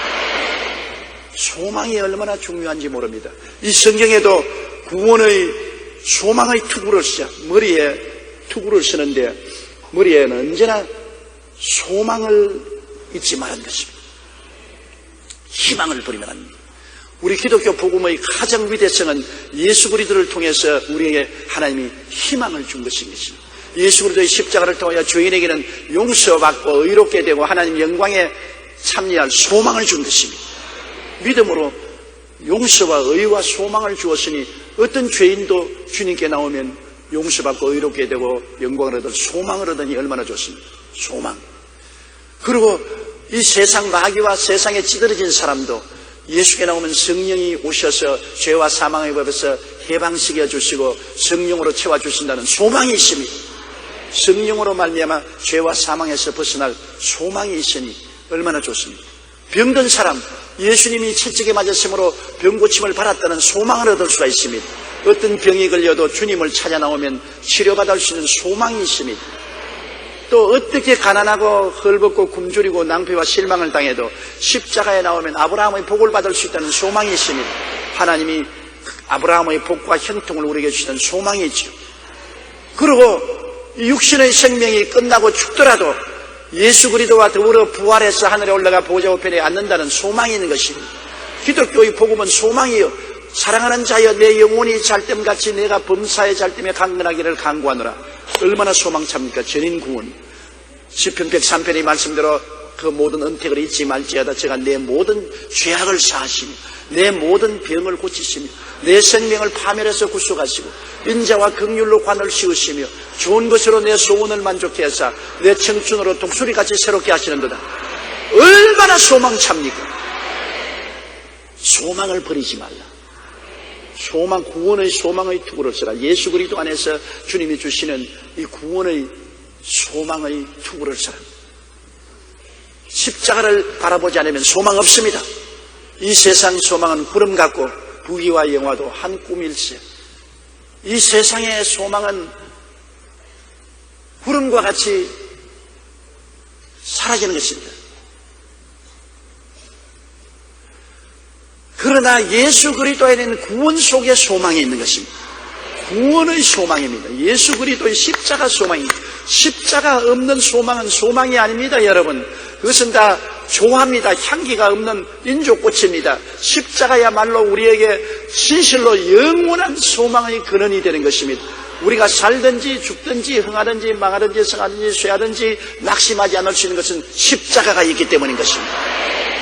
소망이 얼마나 중요한지 모릅니다. 이 성경에도 구원의 소망의 투구를 쓰자. 머리에 투구를 쓰는데 머리에는 언제나 소망을 잊지 말라는 것입니다. 희망을 버리면 안 됩니다. 우리 기독교 복음의 가장 위대성은 예수 그리스도를 통해서 우리에게 하나님이 희망을 준 것인 것입니다. 예수 그리스도의 십자가를 통하여 죄인에게는 용서받고 의롭게 되고 하나님 영광에 참여할 소망을 준 것입니다. 믿음으로 용서와 의와 소망을 주었으니 어떤 죄인도 주님께 나오면 용서받고 의롭게 되고 영광을 얻을 소망을 얻으니 얼마나 좋습니까? 소망. 그리고 이 세상 마귀와 세상에 찌들어진 사람도 예수께 나오면 성령이 오셔서 죄와 사망의 법에서 해방시켜 주시고 성령으로 채워주신다는 소망이 있습니다. 성령으로 말미암아 죄와 사망에서 벗어날 소망이 있으니 얼마나 좋습니까? 병든 사람, 예수님이 채찍에 맞았으므로 병고침을 받았다는 소망을 얻을 수가 있습니다. 어떤 병이 걸려도 주님을 찾아 나오면 치료받을 수 있는 소망이 있습니다. 또 어떻게 가난하고 헐벗고 굶주리고 낭패와 실망을 당해도 십자가에 나오면 아브라함의 복을 받을 수 있다는 소망이 있습니다. 하나님이 아브라함의 복과 형통을 우리에게 주시는 소망이 있죠. 그리고 육신의 생명이 끝나고 죽더라도 예수 그리스도와 더불어 부활해서 하늘에 올라가 보좌 우편에 앉는다는 소망이 있는 것입니다. 기독교의 복음은 소망이요. 사랑하는 자여 내 영혼이 잘됨같이 내가 범사에 잘됨에 강건하기를 간구하노라. 얼마나 소망찹니까? 전인 구원. 시편 103편의 말씀대로 그 모든 은택을 잊지 말지어다 제가 내 모든 죄악을 사하시며 내 모든 병을 고치시며 내 생명을 파멸해서 구속하시고 인자와 긍휼로 관을 씌우시며 좋은 것으로 내 소원을 만족케 하사 내 청춘으로 독수리같이 새롭게 하시는도다. 얼마나 소망찹니까? 소망을 버리지 말라. 소망, 구원의 소망의 투구를 써라. 예수 그리스도 안에서 주님이 주시는 이 구원의 소망의 투구를 써라. 십자가를 바라보지 않으면 소망 없습니다. 이 세상 소망은 구름 같고 부귀와 영화도 한 꿈일세. 이 세상의 소망은 구름과 같이 사라지는 것입니다. 그러나 예수 그리스도에는 구원 속에 소망이 있는 것입니다. 구원의 소망입니다. 예수 그리스도의 십자가 소망입니다. 십자가 없는 소망은 소망이 아닙니다, 여러분. 그것은 다 조합니다. 향기가 없는 인조꽃입니다. 십자가야말로 우리에게 진실로 영원한 소망의 근원이 되는 것입니다. 우리가 살든지 죽든지 흥하든지 망하든지 성하든지 쇠하든지 낙심하지 않을 수 있는 것은 십자가가 있기 때문인 것입니다.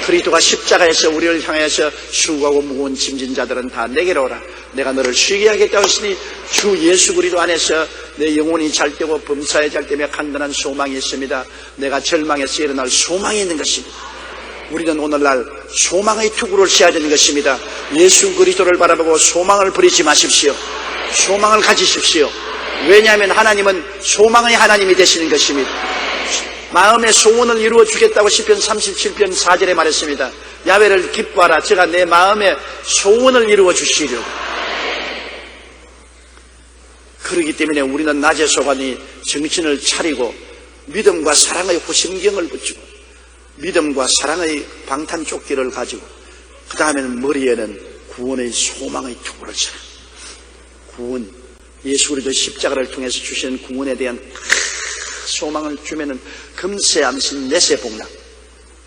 그리스도가 십자가에서 우리를 향해서 수고하고 무거운 짐진 자들은 다 내게로 오라. 내가 너를 쉬게 하겠다 하시니 주 예수 그리스도 안에서 내 영혼이 잘되고 범사에 잘되며 간단한 소망이 있습니다. 내가 절망에서 일어날 소망이 있는 것입니다. 우리는 오늘날 소망의 투구를 써야 되는 것입니다. 예수 그리스도를 바라보고 소망을 버리지 마십시오. 소망을 가지십시오. 왜냐하면 하나님은 소망의 하나님이 되시는 것입니다. 마음의 소원을 이루어 주겠다고 시편 37편 4절에 말했습니다. 야훼를 기뻐하라. 제가 내 마음의 소원을 이루어 주시려. 그렇기 때문에 우리는 낮에 소관이 정신을 차리고 믿음과 사랑의 호심경을 붙이고 믿음과 사랑의 방탄조끼를 가지고 그 다음에는 머리에는 구원의 소망의 투구를 쳐라. 구원, 예수 그리스도 십자가를 통해서 주시는 구원에 대한 소망을 주면은 금세 안심 내세 복락,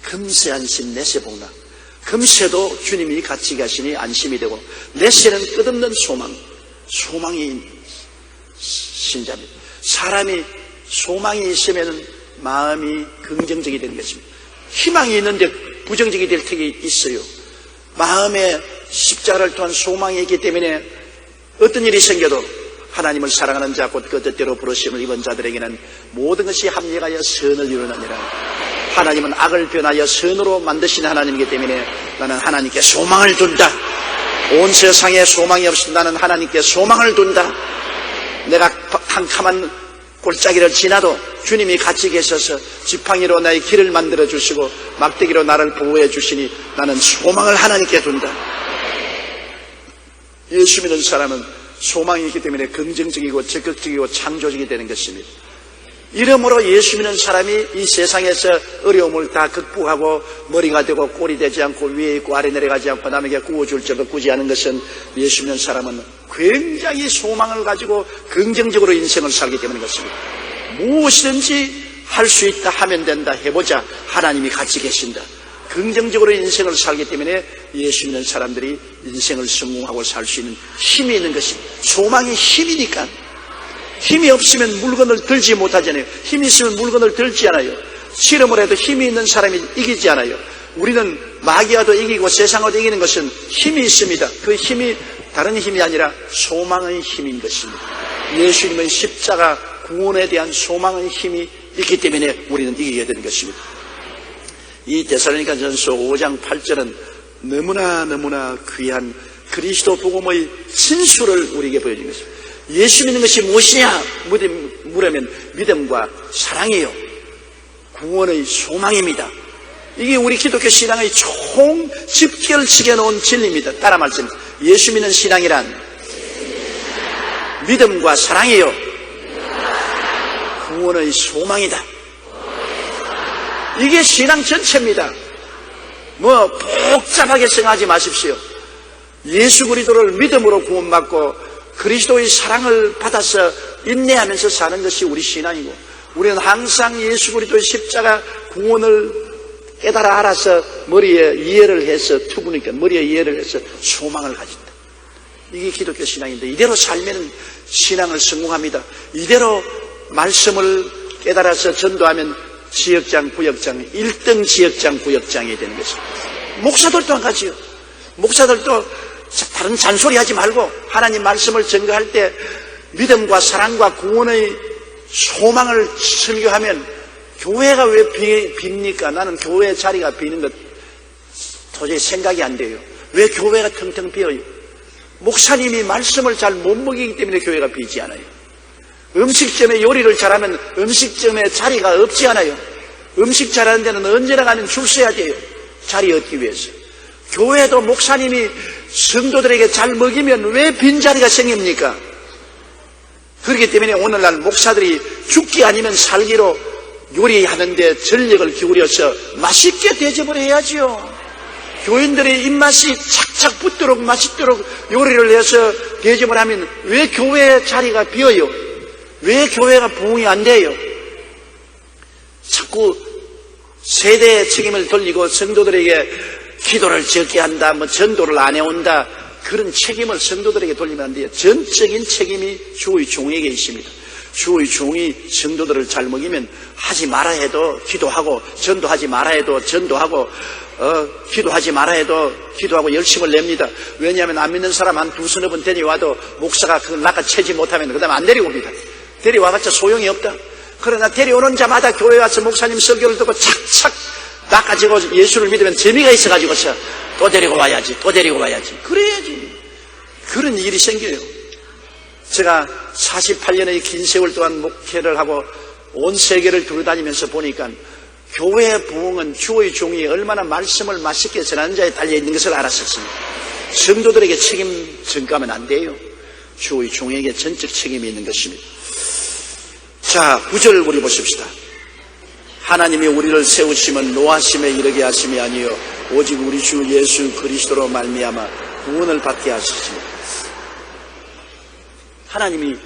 금세 안심 내세 복락. 금세도 주님이 같이 가시니 안심이 되고 내세는 끝없는 소망, 소망이 신자입니다. 사람이 소망이 있으면 마음이 긍정적이 되는 것입니다. 희망이 있는데 부정적이 될 때가 있어요. 마음에 십자가를 통한 소망이 있기 때문에 어떤 일이 생겨도 하나님을 사랑하는 자 곧 그 뜻대로 부르심을 입은 자들에게는 모든 것이 합력하여 선을 이루느니라. 하나님은 악을 변하여 선으로 만드신 하나님이기 때문에 나는 하나님께 소망을 둔다. 온 세상에 소망이 없이 나는 하나님께 소망을 둔다. 내가 캄캄한 골짜기를 지나도 주님이 같이 계셔서 지팡이로 나의 길을 만들어 주시고 막대기로 나를 보호해 주시니 나는 소망을 하나님께 둔다. 예수 믿는 사람은 소망이 있기 때문에 긍정적이고 적극적이고 창조적이 되는 것입니다. 이러므로 예수 믿는 사람이 이 세상에서 어려움을 다 극복하고 머리가 되고 꼴이 되지 않고 위에 있고 아래 내려가지 않고 남에게 구워줄 적을 꾸지 않은 것은 예수 믿는 사람은 굉장히 소망을 가지고 긍정적으로 인생을 살기 때문인 것입니다. 무엇이든지 할 수 있다, 하면 된다, 해보자. 하나님이 같이 계신다. 긍정적으로 인생을 살기 때문에 예수 믿는 사람들이 인생을 성공하고 살 수 있는 힘이 있는 것이, 소망이 힘이니까. 힘이 없으면 물건을 들지 못하잖아요. 힘이 있으면 물건을 들지 않아요. 실험을 해도 힘이 있는 사람이 이기지 않아요. 우리는 마귀와도 이기고 세상과도 이기는 것은 힘이 있습니다. 그 힘이 다른 힘이 아니라 소망의 힘인 것입니다. 예수님의 십자가 구원에 대한 소망의 힘이 있기 때문에 우리는 이기게 되는 것입니다. 이 데살로니가전서 5장 8절은 너무나 귀한 그리스도 복음의 진수를 우리에게 보여준 것입니다. 예수 믿는 것이 무엇이냐 물으면 믿음과 사랑이요, 구원의 소망입니다. 이게 우리 기독교 신앙의 총 집결시켜 놓은 진리입니다. 따라 말씀, 예수 믿는 신앙이란 믿음과 사랑이요, 구원의 소망이다. 이게 신앙 전체입니다. 뭐 복잡하게 생각하지 마십시오. 예수 그리스도를 믿음으로 구원받고 그리스도의 사랑을 받아서 인내하면서 사는 것이 우리 신앙이고, 우리는 항상 예수 그리스도의 십자가 구원을 깨달아 알아서 머리에 이해를 해서, 투부니까 머리에 이해를 해서 소망을 가진다. 이게 기독교 신앙인데, 이대로 살면 신앙을 성공합니다. 이대로 말씀을 깨달아서 전도하면 지역장, 구역장, 1등 지역장, 구역장이 되는 것입니다. 목사들도 한 가지요. 목사들도 다른 잔소리 하지 말고 하나님 말씀을 전가할 때 믿음과 사랑과 구원의 소망을 설교하면, 교회가 왜 빕니까? 나는 교회 자리가 비는 것 도저히 생각이 안 돼요. 왜 교회가 텅텅 비어요? 목사님이 말씀을 잘 못 먹이기 때문에 교회가 비지 않아요. 음식점에 요리를 잘하면 음식점에 자리가 없지 않아요. 음식 잘하는 데는 언제나 가면 줄 서야 돼요. 자리 얻기 위해서. 교회도 목사님이 성도들에게 잘 먹이면 왜 빈자리가 생깁니까? 그렇기 때문에 오늘날 목사들이 죽기 아니면 살기로 요리하는데 전력을 기울여서 맛있게 대접을 해야지요. 교인들의 입맛이 착착 붙도록 맛있도록 요리를 해서 대접을 하면 왜 교회 자리가 비어요? 왜 교회가 부흥이 안 돼요? 자꾸 세대의 책임을 돌리고 성도들에게 기도를 적게 한다, 뭐 전도를 안 해온다, 그런 책임을 성도들에게 돌리면 안 돼요. 전적인 책임이 주의 종에게 있습니다. 주의 종이 성도들을 잘 먹이면 하지 마라 해도 기도하고, 전도하지 마라 해도 전도하고, 기도하지 마라 해도 기도하고 열심을 냅니다. 왜냐하면 안 믿는 사람 한 두서너 번 데려와도 목사가 그걸 낚아채지 못하면 그 다음에 안 데리고 옵니다. 데려와봤자 소용이 없다. 그러나 데려오는 자마다 교회 와서 목사님 설교를 듣고 착착 낚아지고 예수를 믿으면 재미가 있어가지고서 또 데리고 와야지, 또 데리고 와야지. 그래야지. 그런 일이 생겨요. 제가 48년의 긴 세월 동안 목회를 하고 온 세계를 돌아다니면서 보니까 교회 부흥은 주의 종이 얼마나 말씀을 맛있게 전하는 자에 달려있는 것을 알았었습니다. 성도들에게 책임 전가하면 안 돼요. 주의 종에게 전적 책임이 있는 것입니다. 자, 9절 우리 보십시다. 하나님이 우리를 세우시면 노하심에 이르게 하심이 아니요 오직 우리 주 예수 그리스도로 말미암아 구원을 받게 하시십니다. 하나님이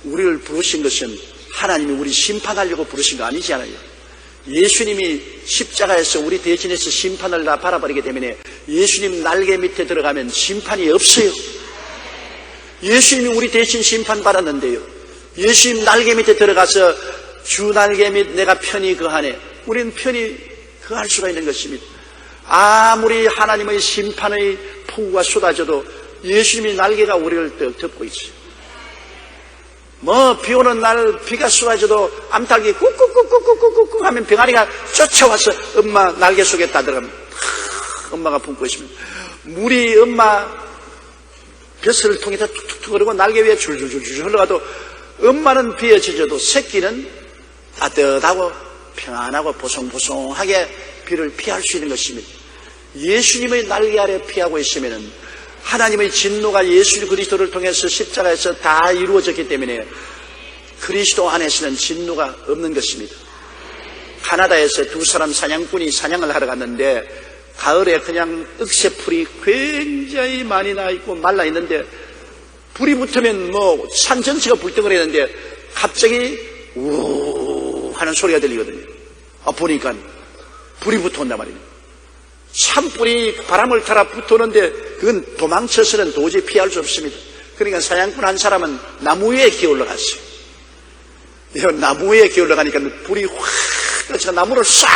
우리를 부르신 것은 하나님이 우리 심판하려고 부르신 거 아니지 않아요. 예수님이 십자가에서 우리 대신해서 심판을 다 바라버리기 때문에 예수님 날개 밑에 들어가면 심판이 없어요. 예수님이 우리 대신 심판받았는데요, 예수님 날개 밑에 들어가서 주 날개 밑 내가 편히 거하네, 우리는 편히 거할 수가 있는 것입니다. 아무리 하나님의 심판의 폭우가 쏟아져도 예수님의 날개가 우리를 덮고 있어요. 뭐 비 오는 날 비가 쏟아져도 암탉이 꾹꾹꾹꾹꾹꾹꾹 하면 병아리가 쫓아와서 엄마 날개 속에 따들어가면 엄마가 품고 있습니다. 물이 엄마 벼슬을 통해서 툭툭툭 흐르고 날개 위에 줄줄줄줄 흘러가도 엄마는 비에 젖어도 새끼는 따뜻하고 평안하고 보송보송하게 비를 피할 수 있는 것입니다. 예수님의 날개 아래 피하고 있으면 하나님의 진노가 예수 그리스도를 통해서 십자가에서 다 이루어졌기 때문에 그리스도 안에서는 진노가 없는 것입니다. 카나다에서 두 사람 사냥꾼이 사냥을 하러 갔는데 가을에 그냥 억새풀이 굉장히 많이 나 있고 말라 있는데 불이 붙으면 뭐 산 전체가 불덩어리는데 갑자기 우한 하는 소리가 들리거든요. 보니까 불이 붙어온단 말이에요. 산불이 바람을 타라 붙어오는데 그건 도망쳐서는 도저히 피할 수 없습니다. 그러니까 사냥꾼 한 사람은 나무 위에 기어 올라갔어요. 나무 위에 기어 올라가니까 불이 확 그래서 나무를 싹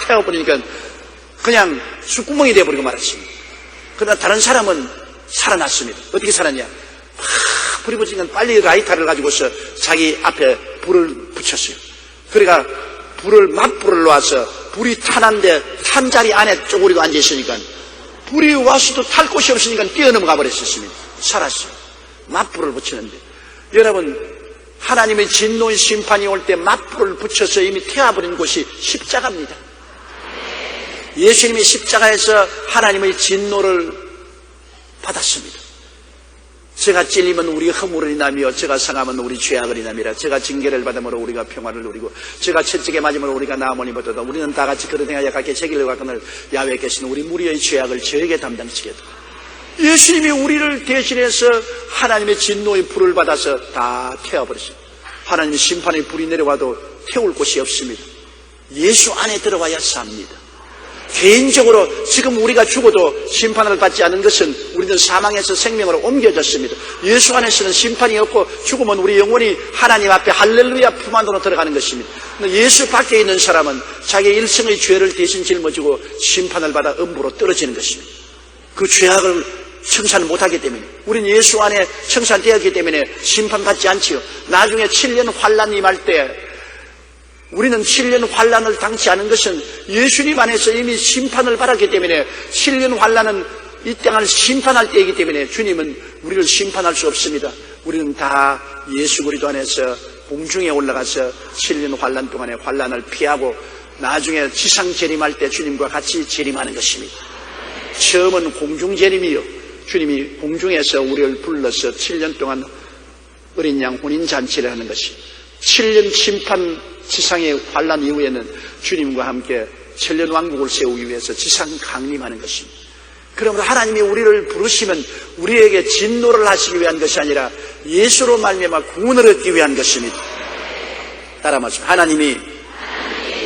태워버리니까 그냥 숯구멍이 되어버리고 말았습니다. 그러나 다른 사람은 살아났습니다. 어떻게 살았냐? 확 불이 붙으니까 빨리 라이터를 가지고서 자기 앞에 불을 붙였어요. 그러니까 맞불을 놔서 불이 타는데 탄 자리 안에 쪼그리고 앉아있으니까 불이 와서도 탈 곳이 없으니까 뛰어넘어가 버렸었습니다. 살았어요. 맞불을 붙이는데 여러분, 하나님의 진노의 심판이 올 때 맞불을 붙여서 이미 태워버린 곳이 십자가입니다. 예수님이 십자가에서 하나님의 진노를 받았습니다. 제가 찔리면 우리가 허물을 인하며 제가 상하면 우리 죄악을 인함이라. 제가 징계를 받으므로 우리가 평화를 누리고 제가 채찍에 맞으므로 우리가 나음을 입었도다. 우리는 다 같이 그릇 행하여 각기 제길로 가거늘 야훼께서는 우리 무리의 죄악을 저에게 담당시켰다. 예수님이 우리를 대신해서 하나님의 진노의 불을 받아서 다 태워버렸어요. 하나님의 심판의 불이 내려와도 태울 곳이 없습니다. 예수 안에 들어와야 삽니다. 개인적으로 지금 우리가 죽어도 심판을 받지 않은 것은 우리는 사망에서 생명으로 옮겨졌습니다. 예수 안에서는 심판이 없고 죽으면 우리 영혼이 하나님 앞에 할렐루야 품 안으로 들어가는 것입니다. 예수 밖에 있는 사람은 자기의 일생의 죄를 대신 짊어지고 심판을 받아 음부로 떨어지는 것입니다. 그 죄악을 청산 못하기 때문에 우리는 예수 안에 청산되었기 때문에 심판받지 않지요. 나중에 7년 환란이 임할 때 우리는 7년 환란을 당치 않은 것은 예수님 안에서 이미 심판을 받았기 때문에 7년 환란은 이 땅을 심판할 때이기 때문에 주님은 우리를 심판할 수 없습니다. 우리는 다 예수 그리스도 안에서 공중에 올라가서 7년 환란 동안에 환란을 피하고 나중에 지상 재림할 때 주님과 같이 재림하는 것입니다. 처음은 공중 재림이요, 주님이 공중에서 우리를 불러서 7년 동안 어린 양 혼인잔치를 하는 것이 7년 심판 지상의 환란 이후에는 주님과 함께 천년 왕국을 세우기 위해서 지상 강림하는 것입니다. 그러므로 하나님이 우리를 부르시면 우리에게 진노를 하시기 위한 것이 아니라 예수로 말미암아 구원을 얻기 위한 것입니다. 따라 말씀. 하나님이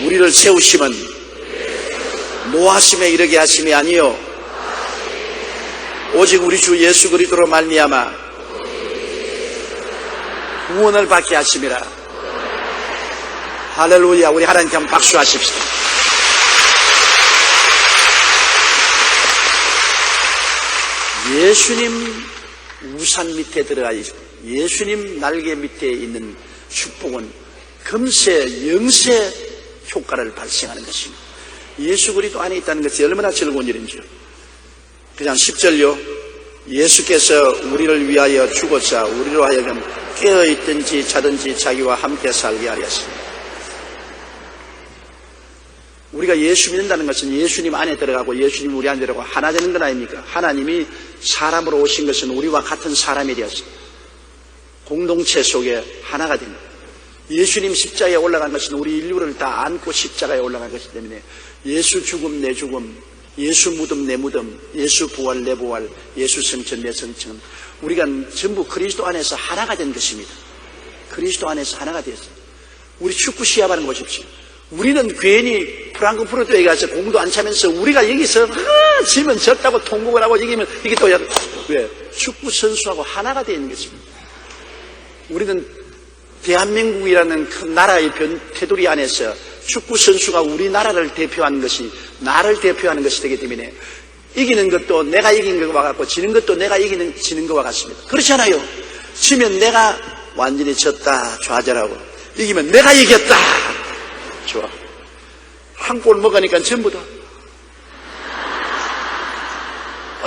우리를 세우시면 노하심에 이르게 하심이 아니요 오직 우리 주 예수 그리스도로 말미암아 구원을 받게 하심이라. 할렐루야. 우리 하나님께 한번 박수하십시오. 예수님 우산 밑에 들어가 있고 예수님 날개 밑에 있는 축복은 금세 영세 효과를 발생하는 것입니다. 예수 그리스도 안에 있다는 것이 얼마나 즐거운 일인지요. 그냥 10절요. 예수께서 우리를 위하여 죽었사 우리로 하여금 깨어있든지 자든지 자기와 함께 살게 하렸습니다. 우리가 예수 믿는다는 것은 예수님 안에 들어가고 예수님 우리 안에 들어가고 하나 되는 건 아닙니까? 하나님이 사람으로 오신 것은 우리와 같은 사람이 되었어. 공동체 속에 하나가 됩니다. 예수님 십자가에 올라간 것은 우리 인류를 다 안고 십자가에 올라간 것이기 때문에 예수 죽음 내 죽음, 예수 무덤 내 무덤, 예수 부활 내 부활, 예수 성천 내 성천, 우리가 전부 그리스도 안에서 하나가 된 것입니다. 그리스도 안에서 하나가 되었어요. 우리 축구 시합하는 거 보십시오. 우리는 괜히 프랑크푸르트에 가서 공도 안 차면서 우리가 여기서 지면 졌다고 통곡을 하고 이기면 이게 또 왜? 축구 선수하고 하나가 되어 있는 것입니다. 우리는 대한민국이라는 큰 나라의 테두리 안에서 축구 선수가 우리나라를 대표하는 것이 나를 대표하는 것이 되기 때문에 이기는 것도 내가 이긴 것과 같고 지는 것도 내가 지는 것과 같습니다. 그렇잖아요. 지면 내가 완전히 졌다 좌절하고 이기면 내가 이겼다 좋아. 한 골 먹으니까 전부 다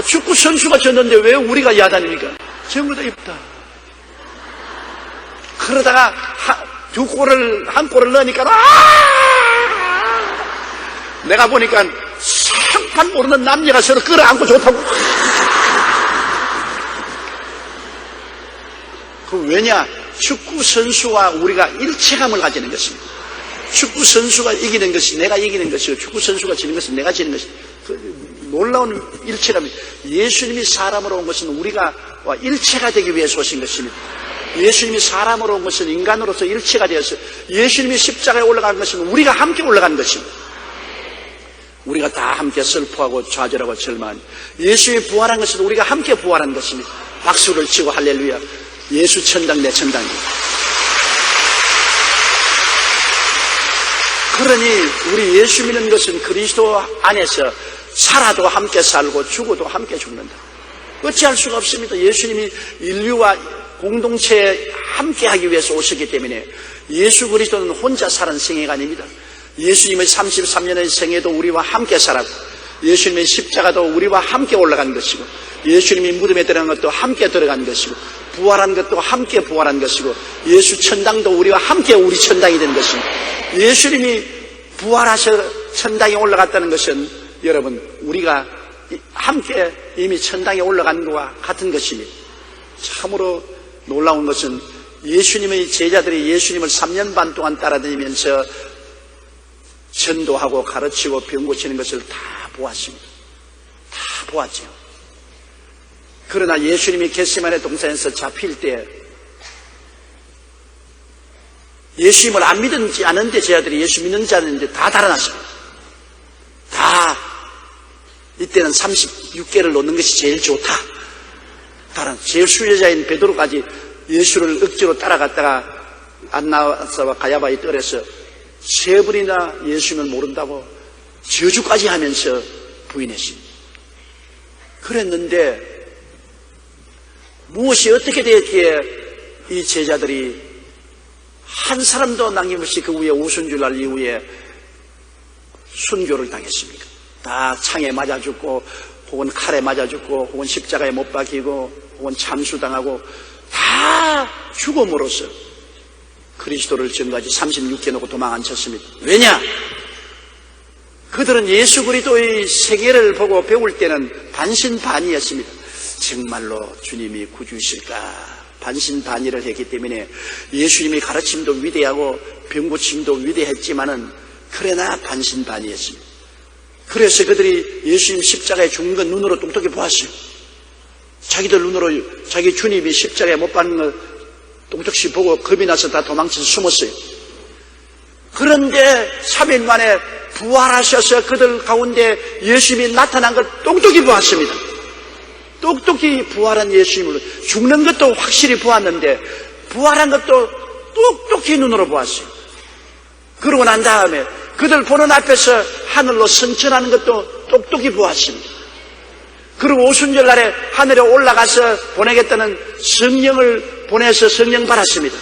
축구 선수가 졌는데 왜 우리가 야단입니까? 전부 다 이쁘다. 그러다가 한 골을 넣으니까 내가 보니까 상판 모르는 남녀가 서로 끌어안고 좋다고. 그 왜냐? 축구 선수와 우리가 일체감을 가지는 것입니다. 축구 선수가 이기는 것이 내가 이기는 것이고 축구 선수가 지는 것은 내가 지는 것이 놀라운 일체감이. 예수님이 사람으로 온 것은 우리가 일체가 되기 위해서 오신 것입니다. 예수님이 사람으로 온 것은 인간으로서 일체가 되어서 예수님이 십자가에 올라간 것은 우리가 함께 올라간 것입니다. 우리가 다 함께 슬퍼하고 좌절하고 절망하니 예수의 부활한 것은 우리가 함께 부활한 것입니다. 박수를 치고 할렐루야. 예수 천당 내 천당입니다. 그러니 우리 예수 믿는 것은 그리스도 안에서 살아도 함께 살고 죽어도 함께 죽는다. 어찌할 수가 없습니다. 예수님이 인류와 공동체에 함께하기 위해서 오셨기 때문에 예수 그리스도는 혼자 사는 생애가 아닙니다. 예수님의 33년의 생애도 우리와 함께 살았고 예수님의 십자가도 우리와 함께 올라간 것이고 예수님이 무덤에 들어간 것도 함께 들어간 것이고 부활한 것도 함께 부활한 것이고 예수 천당도 우리와 함께 우리 천당이 된 것입니다. 예수님이 부활하셔 천당에 올라갔다는 것은 여러분 우리가 함께 이미 천당에 올라간 것과 같은 것입니다. 참으로 놀라운 것은 예수님의 제자들이 예수님을 3년 반 동안 따라다니면서 전도하고 가르치고 병 고치는 것을 다 보았습니다. 다 보았죠. 그러나 예수님이 겟세마네 동산에서 잡힐 때 예수님을 안 믿은지 않은데 제자들이 예수 믿는지 않는데 다 달아났습니다. 다 이때는 36개를 놓는 것이 제일 좋다. 제일 수혜자인 베드로까지 예수를 억지로 따라갔다가 안나사와 가야바의 뜰에서 3번이나 예수님을 모른다고 저주까지 하면서 부인했습니다. 그랬는데 무엇이 어떻게 되었기에 이 제자들이 한 사람도 남김없이 그 위에 오순절날 이후에 순교를 당했습니까? 다 창에 맞아 죽고 혹은 칼에 맞아 죽고 혹은 십자가에 못 박히고 혹은 참수당하고 다 죽음으로써 그리스도를 지금까지 36개 놓고 도망 안 쳤습니다. 왜냐? 그들은 예수 그리스도의 세계를 보고 배울 때는 반신반의였습니다. 정말로 주님이 구주이실까? 반신반의를 했기 때문에 예수님의 가르침도 위대하고 병고침도 위대했지만은 그러나 반신반의했습니다. 그래서 그들이 예수님 십자가에 죽는 건 눈으로 똑똑히 보았어요. 자기들 눈으로 자기 주님이 십자가에 못 박는 걸 똑똑히 보고 겁이 나서 다 도망쳐서 숨었어요. 그런데 3일 만에 부활하셔서 그들 가운데 예수님이 나타난 걸 똑똑히 보았습니다. 똑똑히 부활한 예수님을 죽는 것도 확실히 보았는데 부활한 것도 똑똑히 눈으로 보았어요. 그러고 난 다음에 그들 보는 앞에서 하늘로 승천하는 것도 똑똑히 보았습니다. 그리고 오순절날에 하늘에 올라가서 보내겠다는 성령을 보내서 성령 받았습니다.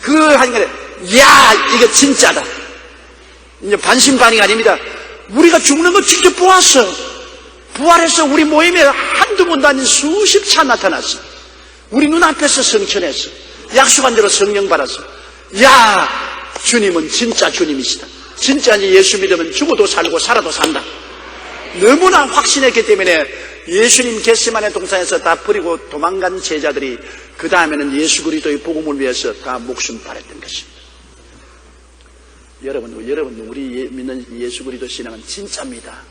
그거 하니까 야 이거 진짜다. 이제 반신반의가 아닙니다. 우리가 죽는 거 직접 보았어. 부활해서 우리 모임에 한두 번도 아닌 수십 차 나타났어. 우리 눈앞에서 성천했어. 약속한 대로 성령 받았어. 야 주님은 진짜 주님이시다. 진짜 예수 믿으면 죽어도 살고 살아도 산다. 너무나 확신했기 때문에 예수님 겟세마네 동산에서 다 버리고 도망간 제자들이 그 다음에는 예수 그리스도의 복음을 위해서 다 목숨 바랬던 것입니다. 여러분 우리 믿는 예수 그리스도 신앙은 진짜입니다.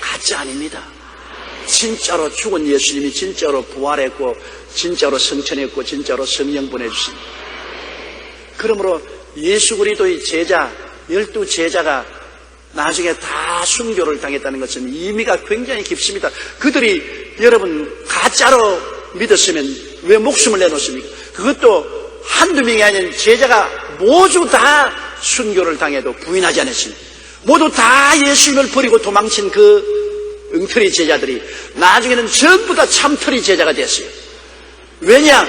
가짜 아닙니다. 진짜로 죽은 예수님이 진짜로 부활했고 진짜로 성천했고 진짜로 성령 보내주십니다. 그러므로 예수 그리스도의 제자 12제자가 나중에 다 순교를 당했다는 것은 의미가 굉장히 깊습니다. 그들이 여러분 가짜로 믿었으면 왜 목숨을 내놓습니까? 그것도 한두 명이 아닌 제자가 모두 다 순교를 당해도 부인하지 않았습니다. 모두 다 예수님을 버리고 도망친 그 엉터리 제자들이 나중에는 전부 다 참터리 제자가 됐어요. 왜냐?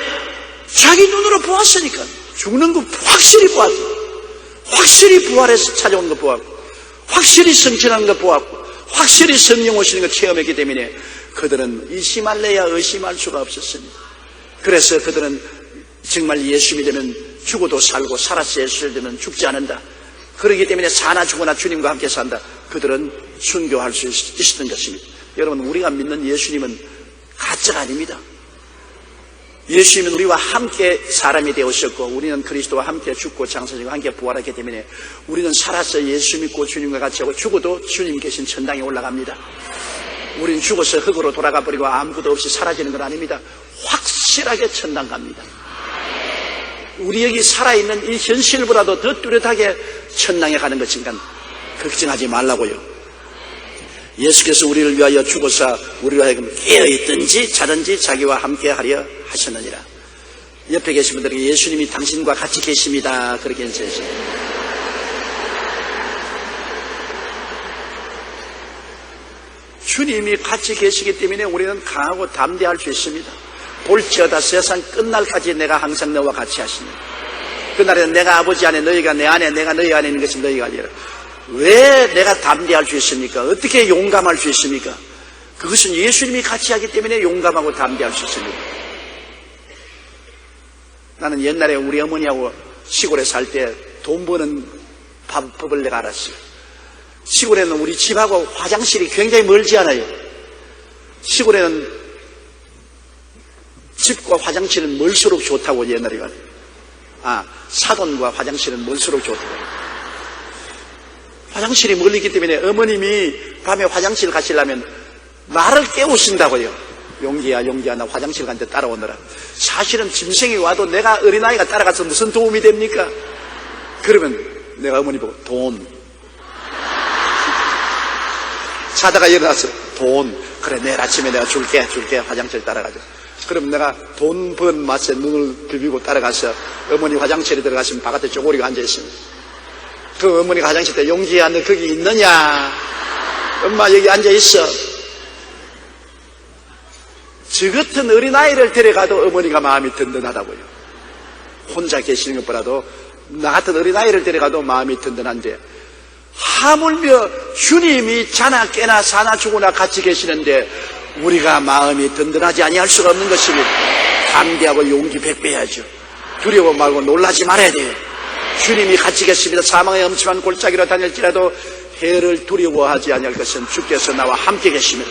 자기 눈으로 보았으니까. 죽는 거 확실히 보았고 확실히 부활해서 찾아오는 거 보았고 확실히 성천하는 거 보았고 확실히 성령 오시는 거 체험했기 때문에 그들은 의심할래야 의심할 수가 없었습니다. 그래서 그들은 정말 예수 믿으면 죽어도 살고 살아서 예수 믿으면 죽지 않는다. 그렇기 때문에 사나 죽으나 주님과 함께 산다. 그들은 순교할 수 있었던 것입니다. 여러분 우리가 믿는 예수님은 가짜가 아닙니다. 예수님은 우리와 함께 사람이 되었었고 우리는 그리스도와 함께 죽고 장사지고 함께 부활했기 때문에 우리는 살아서 예수 믿고 주님과 같이 하고 죽어도 주님 계신 천당에 올라갑니다. 우리는 죽어서 흙으로 돌아가 버리고 아무것도 없이 사라지는 건 아닙니다. 확실하게 천당 갑니다. 우리 여기 살아있는 이 현실보다도 더 뚜렷하게 천당에 가는 것이니까 걱정하지 말라고요. 예수께서 우리를 위하여 죽어서 우리로 하여금 깨어있든지 자든지 자기와 함께 하려 하셨느니라. 옆에 계신 분들에게 예수님이 당신과 같이 계십니다. 그렇게 인사하십니다. 주님이 같이 계시기 때문에 우리는 강하고 담대할 수 있습니다. 볼지어다 세상 끝날까지 내가 항상 너와 같이 하시니 그날에는 내가 아버지 안에 너희가 내 안에 내가 너희 안에 있는 것이 너희가 아니라. 왜 내가 담대할 수 있습니까? 어떻게 용감할 수 있습니까? 그것은 예수님이 같이 하기 때문에 용감하고 담대할 수 있습니다. 나는 옛날에 우리 어머니하고 시골에 살 때 돈 버는 법을 내가 알았어요. 시골에는 우리 집하고 화장실이 굉장히 멀지 않아요. 시골에는 집과 화장실은 멀수록 좋다고 옛날에 말해요. 사돈과 화장실은 멀수록 좋다고. 화장실이 멀리기 때문에 어머님이 밤에 화장실 가시려면 나를 깨우신다고요. 용기야 나 화장실 간데 따라오느라. 사실은 짐승이 와도 내가 어린아이가 따라가서 무슨 도움이 됩니까? 그러면 내가 어머니 보고 돈. 자다가 일어나서 돈. 그래 내일 아침에 내가 줄게 화장실 따라가자. 그럼 내가 돈 번 맛에 눈을 비비고 따라가서 어머니 화장실에 들어가시면 바깥에 쪼그리고 앉아있습니다. 그 어머니가 화장실 때 용기야 너 거기 있느냐? 엄마 여기 앉아있어. 저 같은 어린아이를 데려가도 어머니가 마음이 든든하다고요. 혼자 계시는 것보다도 나 같은 어린아이를 데려가도 마음이 든든한데 하물며 주님이 자나 깨나 사나 죽으나 같이 계시는데 우리가 마음이 든든하지 아니할 수가 없는 것입니다. 담대하고 용기 100배 해야죠. 두려워 말고 놀라지 말아야 돼요. 주님이 같이 계십니다. 사망의 엄침한 골짜기로 다닐지라도 해를 두려워하지 아니할 것은 주께서 나와 함께 계시면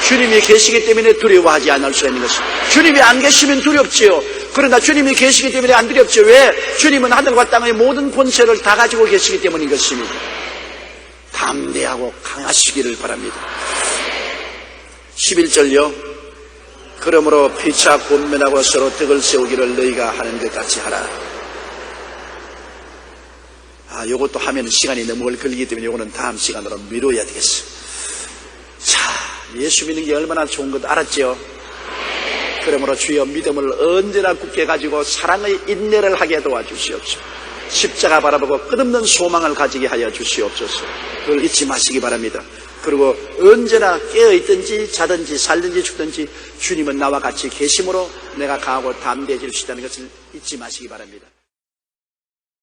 주님이 계시기 때문에 두려워하지 않을 수 있는 것입니다. 주님이 안 계시면 두렵지요. 그러나 주님이 계시기 때문에 안 두렵죠. 왜? 주님은 하늘과 땅의 모든 권세를 다 가지고 계시기 때문인 것입니다. 담대하고 강하시기를 바랍니다. 11절요. 그러므로 피차 권면하고 서로 덕을 세우기를 너희가 하는 것 같이 하라. 요것도 하면 시간이 너무 걸리기 때문에 요거는 다음 시간으로 미뤄야 되겠어요. 자, 예수 믿는 게 얼마나 좋은 것 알았죠? 그러므로 주여 믿음을 언제나 굳게 가지고 사랑의 인내를 하게 도와주시옵소서. 십자가 바라보고 끝없는 소망을 가지게 하여 주시옵소서. 그걸 잊지 마시기 바랍니다. 그리고 언제나 깨어있든지 자든지 살든지 죽든지 주님은 나와 같이 계심으로 내가 강하고 담대해질 수 있다는 것을 잊지 마시기 바랍니다.